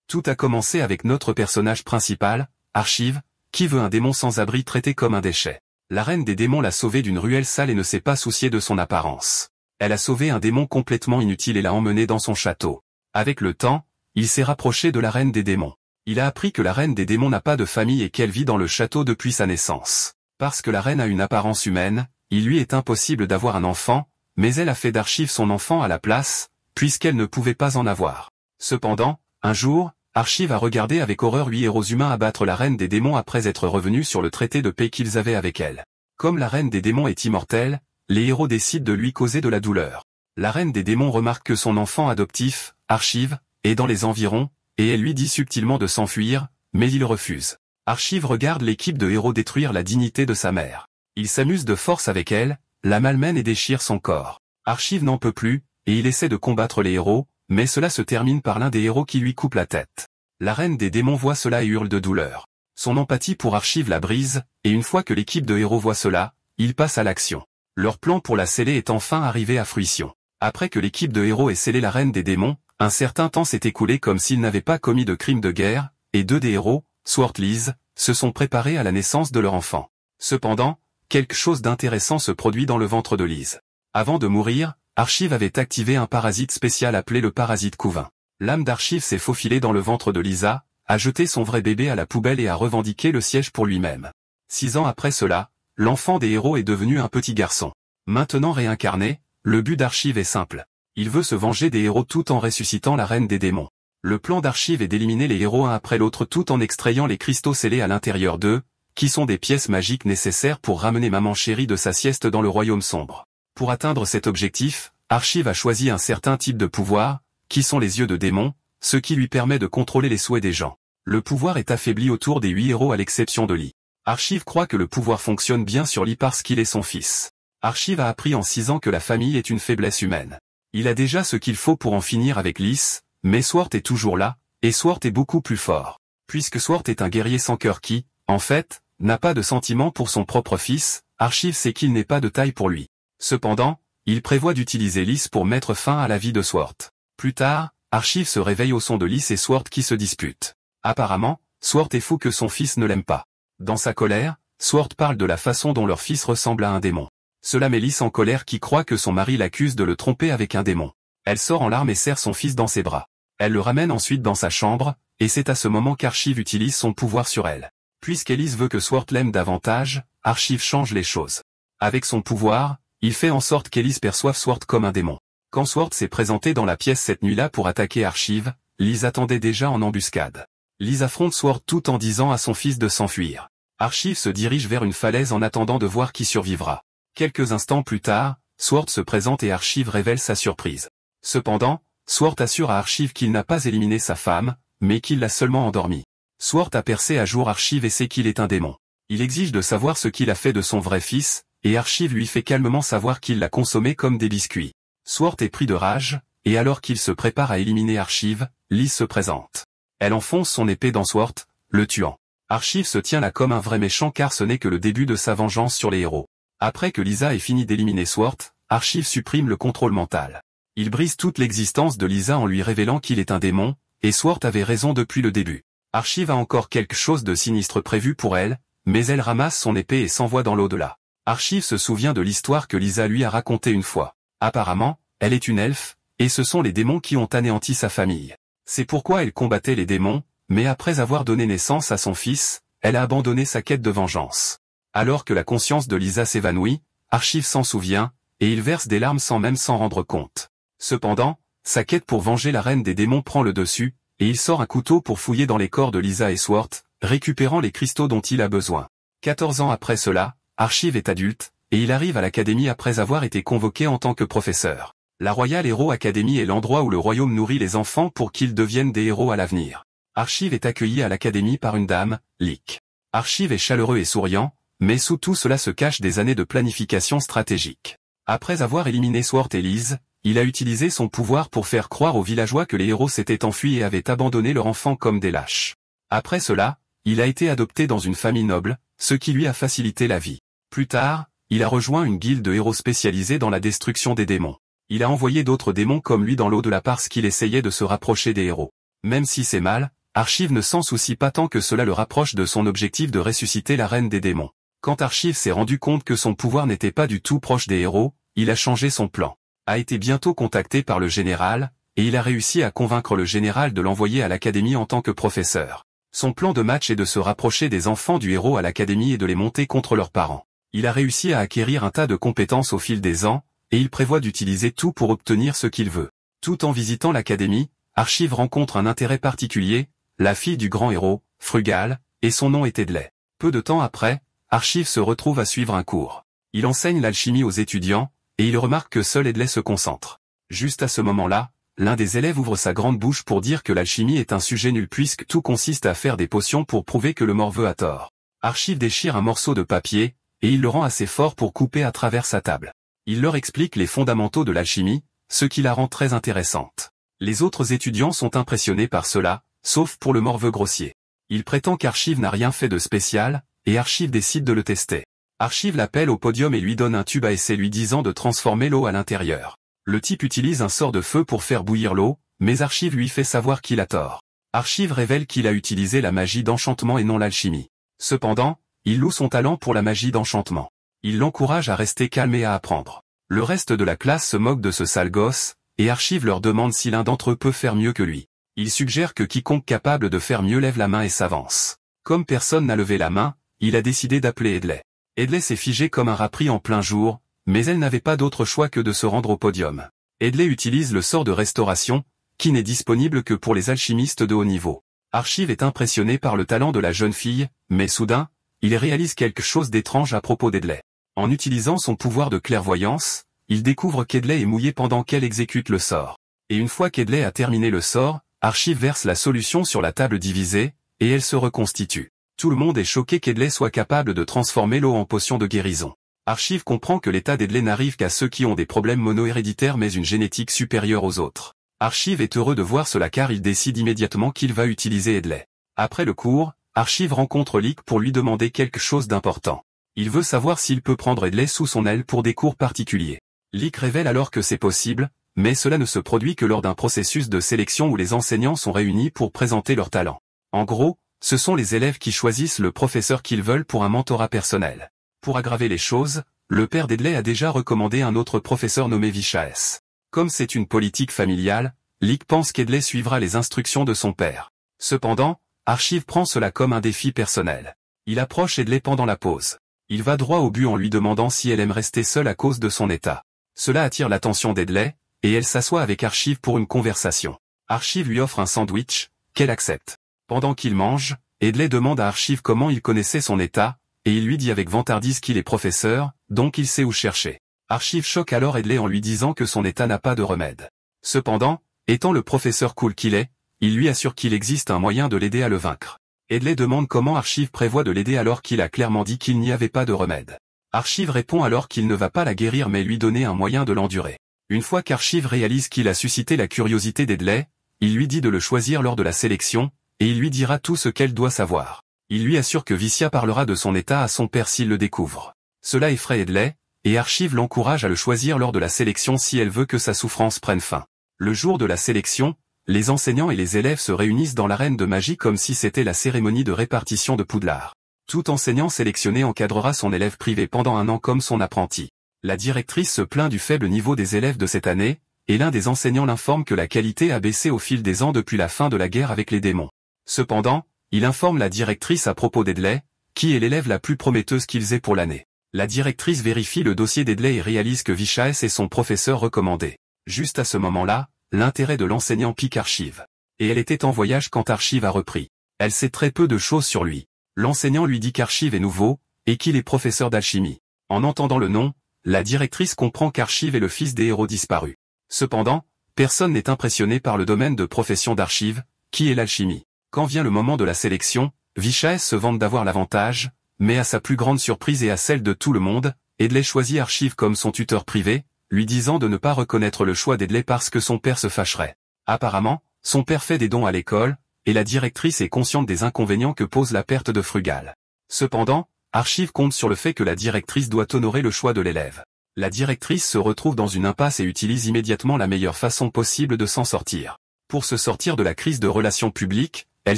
Tout a commencé avec notre personnage principal, Archive, qui veut un démon sans abri traité comme un déchet. La reine des démons l'a sauvé d'une ruelle sale et ne s'est pas souciée de son apparence. Elle a sauvé un démon complètement inutile et l'a emmené dans son château. Avec le temps, il s'est rapproché de la reine des démons. Il a appris que la reine des démons n'a pas de famille et qu'elle vit dans le château depuis sa naissance. Parce que la reine a une apparence humaine, il lui est impossible d'avoir un enfant, mais elle a fait d'Archive son enfant à la place, puisqu'elle ne pouvait pas en avoir. Cependant, un jour, Archive a regardé avec horreur 8 héros humains abattre la reine des démons après être revenus sur le traité de paix qu'ils avaient avec elle. Comme la reine des démons est immortelle, les héros décident de lui causer de la douleur. La reine des démons remarque que son enfant adoptif, Archive, est dans les environs, et elle lui dit subtilement de s'enfuir, mais il refuse. Archive regarde l'équipe de héros détruire la dignité de sa mère. Il s'amuse de force avec elle, la malmène et déchire son corps. Archive n'en peut plus, et il essaie de combattre les héros, mais cela se termine par l'un des héros qui lui coupe la tête. La reine des démons voit cela et hurle de douleur. Son empathie pour Archive la brise, et une fois que l'équipe de héros voit cela, ils passent à l'action. Leur plan pour la sceller est enfin arrivé à fruition. Après que l'équipe de héros ait scellé la reine des démons, un certain temps s'est écoulé comme s'ils n'avaient pas commis de crime de guerre, et 2 des héros, Sword et Lise, se sont préparés à la naissance de leur enfant. Cependant, quelque chose d'intéressant se produit dans le ventre de Lise. Avant de mourir, Archive avait activé un parasite spécial appelé le parasite couvain. L'âme d'Archive s'est faufilée dans le ventre de Lisa, a jeté son vrai bébé à la poubelle et a revendiqué le siège pour lui-même. 6 ans après cela, l'enfant des héros est devenu un petit garçon. Maintenant réincarné, le but d'Archive est simple. Il veut se venger des héros tout en ressuscitant la reine des démons. Le plan d'Archive est d'éliminer les héros un après l'autre tout en extrayant les cristaux scellés à l'intérieur d'eux, qui sont des pièces magiques nécessaires pour ramener maman chérie de sa sieste dans le royaume sombre. Pour atteindre cet objectif, Archive a choisi un certain type de pouvoir, qui sont les yeux de démon, ce qui lui permet de contrôler les souhaits des gens. Le pouvoir est affaibli autour des 8 héros à l'exception de Lee. Archive croit que le pouvoir fonctionne bien sur Lee parce qu'il est son fils. Archive a appris en 6 ans que la famille est une faiblesse humaine. Il a déjà ce qu'il faut pour en finir avec Lys, mais Sword est toujours là, et Sword est beaucoup plus fort. Puisque Sword est un guerrier sans cœur qui, en fait, n'a pas de sentiment pour son propre fils, Archive sait qu'il n'est pas de taille pour lui. Cependant, il prévoit d'utiliser Lys pour mettre fin à la vie de Sword. Plus tard, Archive se réveille au son de Lys et Sword qui se disputent. Apparemment, Sword est fou que son fils ne l'aime pas. Dans sa colère, Sword parle de la façon dont leur fils ressemble à un démon. Cela met Lys en colère qui croit que son mari l'accuse de le tromper avec un démon. Elle sort en larmes et serre son fils dans ses bras. Elle le ramène ensuite dans sa chambre, et c'est à ce moment qu'Archive utilise son pouvoir sur elle. Puisqu'Elise veut que Sword l'aime davantage, Archive change les choses. Avec son pouvoir, il fait en sorte qu'Elise perçoive Sword comme un démon. Quand Sword s'est présenté dans la pièce cette nuit-là pour attaquer Archive, Lys attendait déjà en embuscade. Lys affronte Sword tout en disant à son fils de s'enfuir. Archive se dirige vers une falaise en attendant de voir qui survivra. Quelques instants plus tard, Sword se présente et Archive révèle sa surprise. Cependant, Sword assure à Archive qu'il n'a pas éliminé sa femme, mais qu'il l'a seulement endormie. Sword a percé à jour Archive et sait qu'il est un démon. Il exige de savoir ce qu'il a fait de son vrai fils, et Archive lui fait calmement savoir qu'il l'a consommé comme des biscuits. Sword est pris de rage, et alors qu'il se prépare à éliminer Archive, Lys se présente. Elle enfonce son épée dans Sword, le tuant. Archive se tient là comme un vrai méchant car ce n'est que le début de sa vengeance sur les héros. Après que Lisa ait fini d'éliminer Sword, Archive supprime le contrôle mental. Il brise toute l'existence de Lisa en lui révélant qu'il est un démon, et Sword avait raison depuis le début. Archive a encore quelque chose de sinistre prévu pour elle, mais elle ramasse son épée et s'envoie dans l'au-delà. Archive se souvient de l'histoire que Lisa lui a racontée une fois. Apparemment, elle est une elfe, et ce sont les démons qui ont anéanti sa famille. C'est pourquoi elle combattait les démons, mais après avoir donné naissance à son fils, elle a abandonné sa quête de vengeance. Alors que la conscience de Lisa s'évanouit, Archive s'en souvient, et il verse des larmes sans même s'en rendre compte. Cependant, sa quête pour venger la reine des démons prend le dessus, et il sort un couteau pour fouiller dans les corps de Lisa et Sword, récupérant les cristaux dont il a besoin. 14 ans après cela, Archive est adulte, et il arrive à l'académie après avoir été convoqué en tant que professeur. La Royal Hero Academy est l'endroit où le royaume nourrit les enfants pour qu'ils deviennent des héros à l'avenir. Archive est accueilli à l'académie par une dame, Lick. Archive est chaleureux et souriant, mais sous tout cela se cachent des années de planification stratégique. Après avoir éliminé Sword et Lys, il a utilisé son pouvoir pour faire croire aux villageois que les héros s'étaient enfuis et avaient abandonné leur enfant comme des lâches. Après cela, il a été adopté dans une famille noble, ce qui lui a facilité la vie. Plus tard, il a rejoint une guilde de héros spécialisée dans la destruction des démons. Il a envoyé d'autres démons comme lui dans l'au-delà parce qu'il essayait de se rapprocher des héros. Même si c'est mal, Archive ne s'en soucie pas tant que cela le rapproche de son objectif de ressusciter la reine des démons. Quand Archive s'est rendu compte que son pouvoir n'était pas du tout proche des héros, il a changé son plan. A été bientôt contacté par le général, et il a réussi à convaincre le général de l'envoyer à l'académie en tant que professeur. Son plan de match est de se rapprocher des enfants du héros à l'académie et de les monter contre leurs parents. Il a réussi à acquérir un tas de compétences au fil des ans, et il prévoit d'utiliser tout pour obtenir ce qu'il veut. Tout en visitant l'académie, Archive rencontre un intérêt particulier, la fille du grand héros, Frugal, et son nom est Edley. Peu de temps après, Archive se retrouve à suivre un cours. Il enseigne l'alchimie aux étudiants, et il remarque que seul Edley se concentre. Juste à ce moment-là, l'un des élèves ouvre sa grande bouche pour dire que l'alchimie est un sujet nul puisque tout consiste à faire des potions pour prouver que le morveux a tort. Archive déchire un morceau de papier, et il le rend assez fort pour couper à travers sa table. Il leur explique les fondamentaux de l'alchimie, ce qui la rend très intéressante. Les autres étudiants sont impressionnés par cela, sauf pour le morveux grossier. Il prétend qu'Archive n'a rien fait de spécial, et Archive décide de le tester. Archive l'appelle au podium et lui donne un tube à essai lui disant de transformer l'eau à l'intérieur. Le type utilise un sort de feu pour faire bouillir l'eau, mais Archive lui fait savoir qu'il a tort. Archive révèle qu'il a utilisé la magie d'enchantement et non l'alchimie. Cependant, il loue son talent pour la magie d'enchantement. Il l'encourage à rester calme et à apprendre. Le reste de la classe se moque de ce sale gosse, et Archive leur demande si l'un d'entre eux peut faire mieux que lui. Il suggère que quiconque capable de faire mieux lève la main et s'avance. Comme personne n'a levé la main, il a décidé d'appeler Edley. Edley s'est figée comme un rat pris en plein jour, mais elle n'avait pas d'autre choix que de se rendre au podium. Edley utilise le sort de restauration, qui n'est disponible que pour les alchimistes de haut niveau. Archive est impressionné par le talent de la jeune fille, mais soudain, il réalise quelque chose d'étrange à propos d'Edley. En utilisant son pouvoir de clairvoyance, il découvre qu'Edley est mouillé pendant qu'elle exécute le sort. Et une fois qu'Edley a terminé le sort, Archive verse la solution sur la table divisée, et elle se reconstitue. Tout le monde est choqué qu'Edley soit capable de transformer l'eau en potion de guérison. Archive comprend que l'état d'Edley n'arrive qu'à ceux qui ont des problèmes mono-héréditaires mais une génétique supérieure aux autres. Archive est heureux de voir cela car il décide immédiatement qu'il va utiliser Edley. Après le cours, Archive rencontre Lick pour lui demander quelque chose d'important. Il veut savoir s'il peut prendre Edley sous son aile pour des cours particuliers. Lick révèle alors que c'est possible, mais cela ne se produit que lors d'un processus de sélection où les enseignants sont réunis pour présenter leurs talents. En gros, ce sont les élèves qui choisissent le professeur qu'ils veulent pour un mentorat personnel. Pour aggraver les choses, le père d'Edley a déjà recommandé un autre professeur nommé Vichaes. Comme c'est une politique familiale, Lick pense qu'Edley suivra les instructions de son père. Cependant, Archive prend cela comme un défi personnel. Il approche Edley pendant la pause. Il va droit au but en lui demandant si elle aime rester seule à cause de son état. Cela attire l'attention d'Edley, et elle s'assoit avec Archive pour une conversation. Archive lui offre un sandwich, qu'elle accepte. Pendant qu'il mange, Edley demande à Archive comment il connaissait son état, et il lui dit avec vantardise qu'il est professeur, donc il sait où chercher. Archive choque alors Edley en lui disant que son état n'a pas de remède. Cependant, étant le professeur cool qu'il est, il lui assure qu'il existe un moyen de l'aider à le vaincre. Edley demande comment Archive prévoit de l'aider alors qu'il a clairement dit qu'il n'y avait pas de remède. Archive répond alors qu'il ne va pas la guérir mais lui donner un moyen de l'endurer. Une fois qu'Archive réalise qu'il a suscité la curiosité d'Edley, il lui dit de le choisir lors de la sélection, et il lui dira tout ce qu'elle doit savoir. Il lui assure que Vicia parlera de son état à son père s'il le découvre. Cela effraie Edley, et Archive l'encourage à le choisir lors de la sélection si elle veut que sa souffrance prenne fin. Le jour de la sélection, les enseignants et les élèves se réunissent dans l'arène de magie comme si c'était la cérémonie de répartition de Poudlard. Tout enseignant sélectionné encadrera son élève privé pendant 1 an comme son apprenti. La directrice se plaint du faible niveau des élèves de cette année, et l'un des enseignants l'informe que la qualité a baissé au fil des ans depuis la fin de la guerre avec les démons. Cependant, il informe la directrice à propos d'Edley, qui est l'élève la plus prometteuse qu'ils aient pour l'année. La directrice vérifie le dossier d'Edley et réalise que Vichaes est son professeur recommandé. Juste à ce moment-là, l'intérêt de l'enseignant pique Archive. Et elle était en voyage quand Archive a repris. Elle sait très peu de choses sur lui. L'enseignant lui dit qu'Archive est nouveau, et qu'il est professeur d'alchimie. En entendant le nom, la directrice comprend qu'Archive est le fils des héros disparus. Cependant, personne n'est impressionné par le domaine de profession d'Archive, qui est l'alchimie. Quand vient le moment de la sélection, Vichaes se vante d'avoir l'avantage, mais à sa plus grande surprise et à celle de tout le monde, Edley choisit Archive comme son tuteur privé, lui disant de ne pas reconnaître le choix d'Edley parce que son père se fâcherait. Apparemment, son père fait des dons à l'école, et la directrice est consciente des inconvénients que pose la perte de Frugal. Cependant, Archive compte sur le fait que la directrice doit honorer le choix de l'élève. La directrice se retrouve dans une impasse et utilise immédiatement la meilleure façon possible de s'en sortir. Pour se sortir de la crise de relations publiques, elle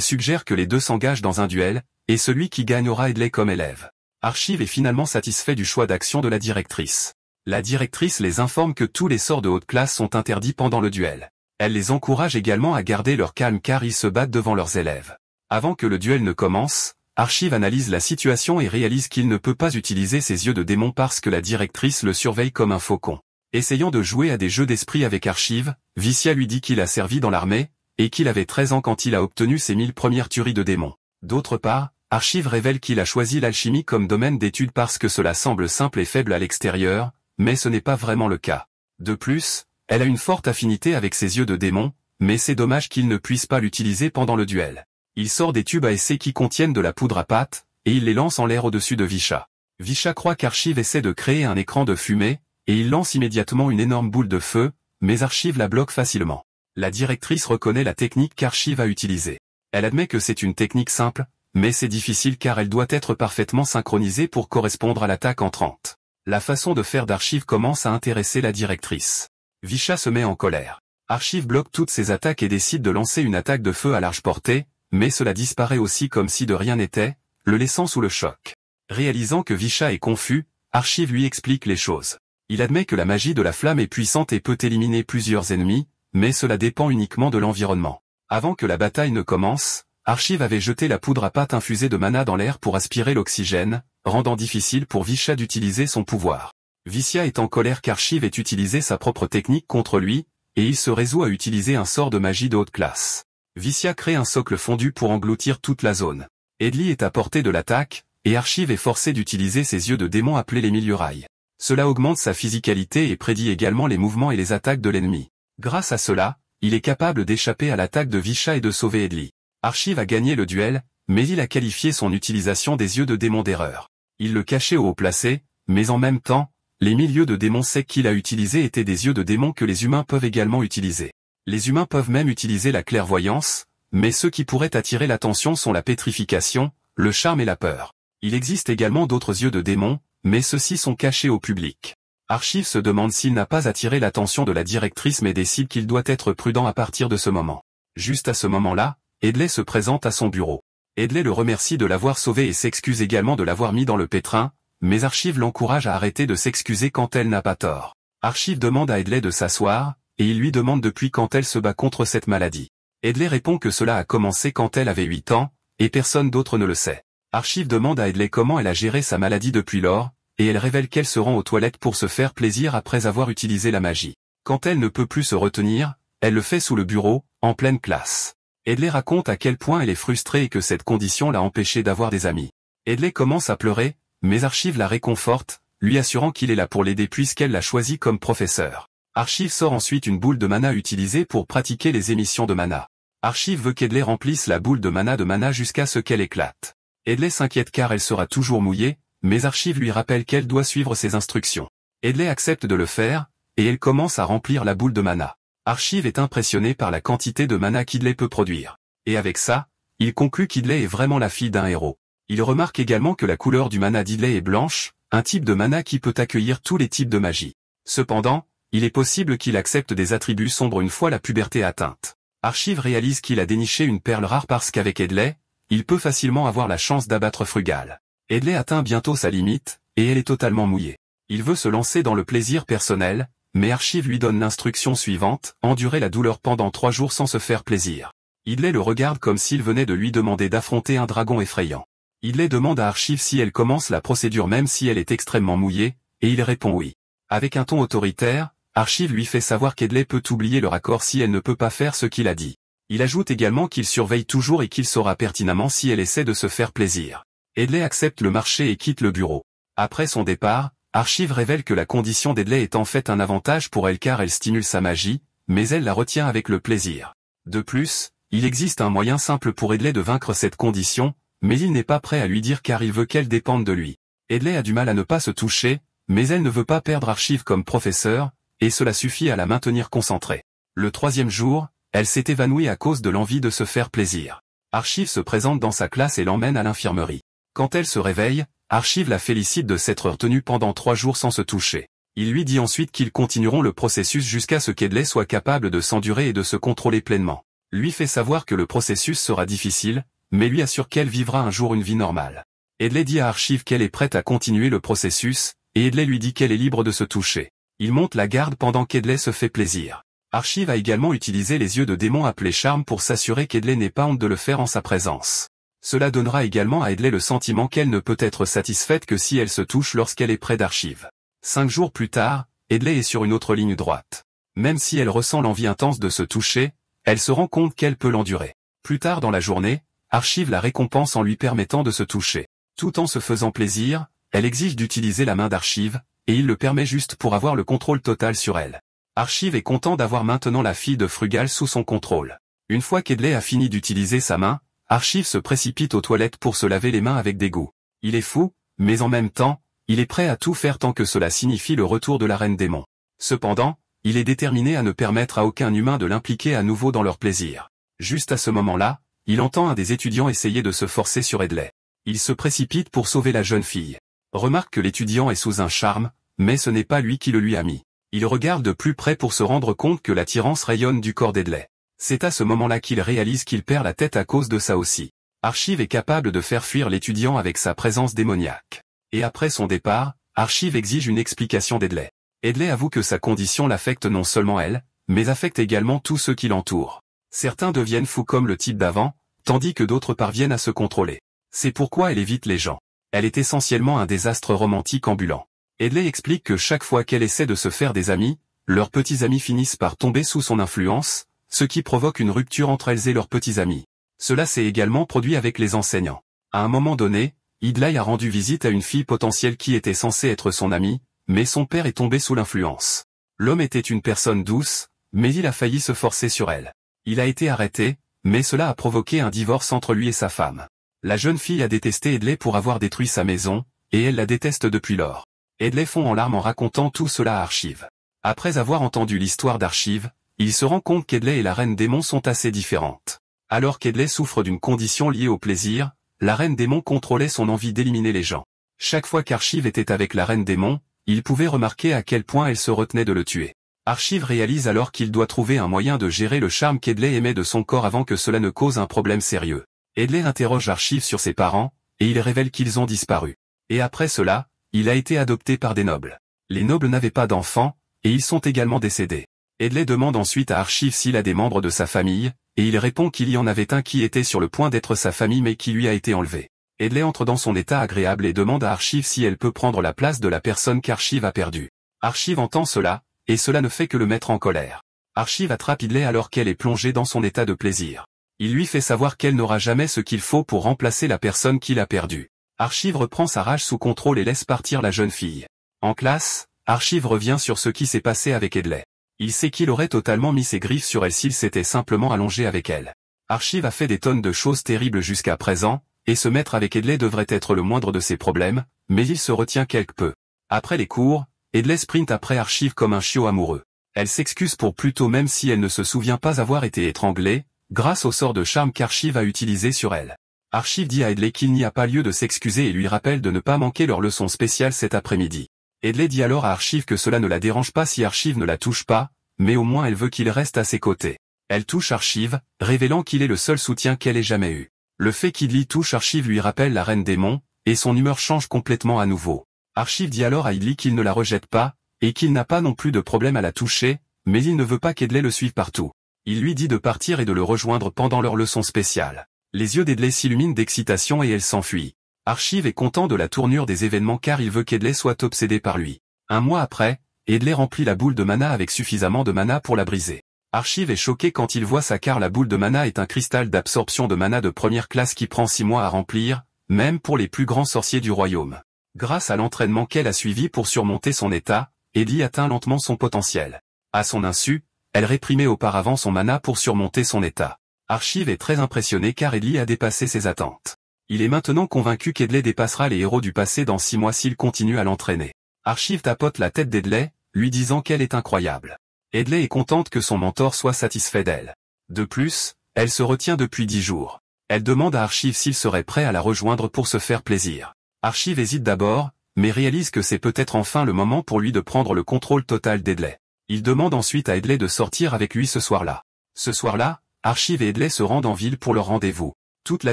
suggère que les deux s'engagent dans un duel, et celui qui gagne aura Hedley comme élève. Archive est finalement satisfait du choix d'action de la directrice. La directrice les informe que tous les sorts de haute classe sont interdits pendant le duel. Elle les encourage également à garder leur calme car ils se battent devant leurs élèves. Avant que le duel ne commence, Archive analyse la situation et réalise qu'il ne peut pas utiliser ses yeux de démon parce que la directrice le surveille comme un faucon. Essayant de jouer à des jeux d'esprit avec Archive, Vicia lui dit qu'il a servi dans l'armée, et qu'il avait 13 ans quand il a obtenu ses 1000 premières tueries de démons. D'autre part, Archive révèle qu'il a choisi l'alchimie comme domaine d'étude parce que cela semble simple et faible à l'extérieur, mais ce n'est pas vraiment le cas. De plus, elle a une forte affinité avec ses yeux de démon, mais c'est dommage qu'il ne puisse pas l'utiliser pendant le duel. Il sort des tubes à essai qui contiennent de la poudre à pâte, et il les lance en l'air au-dessus de Visha. Visha croit qu'Archive essaie de créer un écran de fumée, et il lance immédiatement une énorme boule de feu, mais Archive la bloque facilement. La directrice reconnaît la technique qu'Archive a utilisée. Elle admet que c'est une technique simple, mais c'est difficile car elle doit être parfaitement synchronisée pour correspondre à l'attaque entrante. La façon de faire d'Archive commence à intéresser la directrice. Visha se met en colère. Archive bloque toutes ses attaques et décide de lancer une attaque de feu à large portée, mais cela disparaît aussi comme si de rien n'était, le laissant sous le choc. Réalisant que Visha est confus, Archive lui explique les choses. Il admet que la magie de la flamme est puissante et peut éliminer plusieurs ennemis, mais cela dépend uniquement de l'environnement. Avant que la bataille ne commence, Archive avait jeté la poudre à pâte infusée de mana dans l'air pour aspirer l'oxygène, rendant difficile pour Visha d'utiliser son pouvoir. Vicia est en colère qu'Archive ait utilisé sa propre technique contre lui, et il se résout à utiliser un sort de magie de haute classe. Vicia crée un socle fondu pour engloutir toute la zone. Hedley est à portée de l'attaque, et Archive est forcé d'utiliser ses yeux de démon appelés les milieu-rails. Cela augmente sa physicalité et prédit également les mouvements et les attaques de l'ennemi. Grâce à cela, il est capable d'échapper à l'attaque de Visha et de sauver Hedley. Archive a gagné le duel, mais il a qualifié son utilisation des yeux de démon d'erreur. Il le cachait au haut placé, mais en même temps, les milieux de démons secs qu'il a utilisés étaient des yeux de démon que les humains peuvent également utiliser. Les humains peuvent même utiliser la clairvoyance, mais ceux qui pourraient attirer l'attention sont la pétrification, le charme et la peur. Il existe également d'autres yeux de démon, mais ceux-ci sont cachés au public. Archive se demande s'il n'a pas attiré l'attention de la directrice mais décide qu'il doit être prudent à partir de ce moment. Juste à ce moment-là, Hedley se présente à son bureau. Hedley le remercie de l'avoir sauvé et s'excuse également de l'avoir mis dans le pétrin, mais Archive l'encourage à arrêter de s'excuser quand elle n'a pas tort. Archive demande à Hedley de s'asseoir, et il lui demande depuis quand elle se bat contre cette maladie. Hedley répond que cela a commencé quand elle avait 8 ans, et personne d'autre ne le sait. Archive demande à Hedley comment elle a géré sa maladie depuis lors, et elle révèle qu'elle se rend aux toilettes pour se faire plaisir après avoir utilisé la magie. Quand elle ne peut plus se retenir, elle le fait sous le bureau, en pleine classe. Hedley raconte à quel point elle est frustrée et que cette condition l'a empêchée d'avoir des amis. Hedley commence à pleurer, mais Archive la réconforte, lui assurant qu'il est là pour l'aider puisqu'elle l'a choisi comme professeur. Archive sort ensuite une boule de mana utilisée pour pratiquer les émissions de mana. Archive veut qu'Hedley remplisse la boule de mana jusqu'à ce qu'elle éclate. Hedley s'inquiète car elle sera toujours mouillée, mais Archive lui rappelle qu'elle doit suivre ses instructions. Hedley accepte de le faire, et elle commence à remplir la boule de mana. Archive est impressionné par la quantité de mana qu'Hedley peut produire. Et avec ça, il conclut qu'Hedley est vraiment la fille d'un héros. Il remarque également que la couleur du mana d'Hedley est blanche, un type de mana qui peut accueillir tous les types de magie. Cependant, il est possible qu'il accepte des attributs sombres une fois la puberté atteinte. Archive réalise qu'il a déniché une perle rare parce qu'avec Hedley, il peut facilement avoir la chance d'abattre Frugal. Hedley atteint bientôt sa limite, et elle est totalement mouillée. Il veut se lancer dans le plaisir personnel, mais Archive lui donne l'instruction suivante, endurer la douleur pendant 3 jours sans se faire plaisir. Hedley le regarde comme s'il venait de lui demander d'affronter un dragon effrayant. Hedley demande à Archive si elle commence la procédure même si elle est extrêmement mouillée, et il répond oui. Avec un ton autoritaire, Archive lui fait savoir qu'Hedley peut oublier le raccord si elle ne peut pas faire ce qu'il a dit. Il ajoute également qu'il surveille toujours et qu'il saura pertinemment si elle essaie de se faire plaisir. Hedley accepte le marché et quitte le bureau. Après son départ, Archive révèle que la condition d'Hedley est en fait un avantage pour elle car elle stimule sa magie, mais elle la retient avec le plaisir. De plus, il existe un moyen simple pour Hedley de vaincre cette condition, mais il n'est pas prêt à lui dire car il veut qu'elle dépende de lui. Hedley a du mal à ne pas se toucher, mais elle ne veut pas perdre Archive comme professeur, et cela suffit à la maintenir concentrée. Le 3e jour, elle s'est évanouie à cause de l'envie de se faire plaisir. Archive se présente dans sa classe et l'emmène à l'infirmerie. Quand elle se réveille, Archive la félicite de s'être retenue pendant 3 jours sans se toucher. Il lui dit ensuite qu'ils continueront le processus jusqu'à ce qu'Hedley soit capable de s'endurer et de se contrôler pleinement. lui fait savoir que le processus sera difficile, mais lui assure qu'elle vivra un jour une vie normale. Edley dit à Archive qu'elle est prête à continuer le processus, et Edley lui dit qu'elle est libre de se toucher. Il monte la garde pendant qu'Edley se fait plaisir. Archive a également utilisé les yeux de démon appelés charme pour s'assurer qu'Edley n'ait pas honte de le faire en sa présence. Cela donnera également à Edley le sentiment qu'elle ne peut être satisfaite que si elle se touche lorsqu'elle est près d'Archive. 5 jours plus tard, Edley est sur une autre ligne droite. Même si elle ressent l'envie intense de se toucher, elle se rend compte qu'elle peut l'endurer. Plus tard dans la journée, Archive la récompense en lui permettant de se toucher. Tout en se faisant plaisir, elle exige d'utiliser la main d'Archive, et il le permet juste pour avoir le contrôle total sur elle. Archive est content d'avoir maintenant la fille de Frugal sous son contrôle. Une fois qu'Edley a fini d'utiliser sa main, Archive se précipite aux toilettes pour se laver les mains avec dégoût. Il est fou, mais en même temps, il est prêt à tout faire tant que cela signifie le retour de la reine démon. Cependant, il est déterminé à ne permettre à aucun humain de l'impliquer à nouveau dans leur plaisir. Juste à ce moment-là, il entend un des étudiants essayer de se forcer sur Edley. Il se précipite pour sauver la jeune fille. Remarque que l'étudiant est sous un charme, mais ce n'est pas lui qui le lui a mis. Il regarde de plus près pour se rendre compte que l'attirance rayonne du corps d'Edley. C'est à ce moment-là qu'il réalise qu'il perd la tête à cause de ça aussi. Archive est capable de faire fuir l'étudiant avec sa présence démoniaque. Et après son départ, Archive exige une explication d'Edley. Edley avoue que sa condition l'affecte non seulement elle, mais affecte également tous ceux qui l'entourent. Certains deviennent fous comme le type d'avant, tandis que d'autres parviennent à se contrôler. C'est pourquoi elle évite les gens. Elle est essentiellement un désastre romantique ambulant. Edley explique que chaque fois qu'elle essaie de se faire des amis, leurs petits amis finissent par tomber sous son influence, ce qui provoque une rupture entre elles et leurs petits amis. Cela s'est également produit avec les enseignants. À un moment donné, Edley a rendu visite à une fille potentielle qui était censée être son amie, mais son père est tombé sous l'influence. L'homme était une personne douce, mais il a failli se forcer sur elle. Il a été arrêté, mais cela a provoqué un divorce entre lui et sa femme. La jeune fille a détesté Edley pour avoir détruit sa maison, et elle la déteste depuis lors. Edley fond en larmes en racontant tout cela à Archive. Après avoir entendu l'histoire d'Archive, il se rend compte qu'Edley et la reine démon sont assez différentes. Alors qu'Edley souffre d'une condition liée au plaisir, la reine démon contrôlait son envie d'éliminer les gens. Chaque fois qu'Archive était avec la reine démon, il pouvait remarquer à quel point elle se retenait de le tuer. Archive réalise alors qu'il doit trouver un moyen de gérer le charme qu'Edley émet de son corps avant que cela ne cause un problème sérieux. Edley interroge Archive sur ses parents, et il révèle qu'ils ont disparu. Et après cela, il a été adopté par des nobles. Les nobles n'avaient pas d'enfants, et ils sont également décédés. Edley demande ensuite à Archive s'il a des membres de sa famille, et il répond qu'il y en avait un qui était sur le point d'être sa famille mais qui lui a été enlevé. Edley entre dans son état agréable et demande à Archive si elle peut prendre la place de la personne qu'Archive a perdue. Archive entend cela, et cela ne fait que le mettre en colère. Archive attrape Edley alors qu'elle est plongée dans son état de plaisir. Il lui fait savoir qu'elle n'aura jamais ce qu'il faut pour remplacer la personne qu'il a perdue. Archive reprend sa rage sous contrôle et laisse partir la jeune fille. En classe, Archive revient sur ce qui s'est passé avec Edley. Il sait qu'il aurait totalement mis ses griffes sur elle s'il s'était simplement allongé avec elle. Archive a fait des tonnes de choses terribles jusqu'à présent, et se mettre avec Edley devrait être le moindre de ses problèmes, mais il se retient quelque peu. Après les cours, Edley sprint après Archive comme un chiot amoureux. Elle s'excuse pour plus tôt même si elle ne se souvient pas avoir été étranglée, grâce au sort de charme qu'Archive a utilisé sur elle. Archive dit à Edley qu'il n'y a pas lieu de s'excuser et lui rappelle de ne pas manquer leur leçon spéciale cet après-midi. Edley dit alors à Archive que cela ne la dérange pas si Archive ne la touche pas, mais au moins elle veut qu'il reste à ses côtés. Elle touche Archive, révélant qu'il est le seul soutien qu'elle ait jamais eu. Le fait qu'Idly touche Archive lui rappelle la reine démon, et son humeur change complètement à nouveau. Archive dit alors à Idly qu'il ne la rejette pas, et qu'il n'a pas non plus de problème à la toucher, mais il ne veut pas qu'Edley le suive partout. Il lui dit de partir et de le rejoindre pendant leur leçon spéciale. Les yeux d'Edley s'illuminent d'excitation et elle s'enfuit. Archive est content de la tournure des événements car il veut qu'Edley soit obsédé par lui. Un mois après, Edley remplit la boule de mana avec suffisamment de mana pour la briser. Archive est choqué quand il voit ça car la boule de mana est un cristal d'absorption de mana de première classe qui prend 6 mois à remplir, même pour les plus grands sorciers du royaume. Grâce à l'entraînement qu'elle a suivi pour surmonter son état, Edley atteint lentement son potentiel. À son insu, elle réprimait auparavant son mana pour surmonter son état. Archive est très impressionné car Edley a dépassé ses attentes. Il est maintenant convaincu qu'Edley dépassera les héros du passé dans 6 mois s'il continue à l'entraîner. Archive tapote la tête d'Edley, lui disant qu'elle est incroyable. Edley est contente que son mentor soit satisfait d'elle. De plus, elle se retient depuis 10 jours. Elle demande à Archive s'il serait prêt à la rejoindre pour se faire plaisir. Archive hésite d'abord, mais réalise que c'est peut-être enfin le moment pour lui de prendre le contrôle total d'Edley. Il demande ensuite à Edley de sortir avec lui ce soir-là. Ce soir-là, Archive et Edley se rendent en ville pour leur rendez-vous. Toute la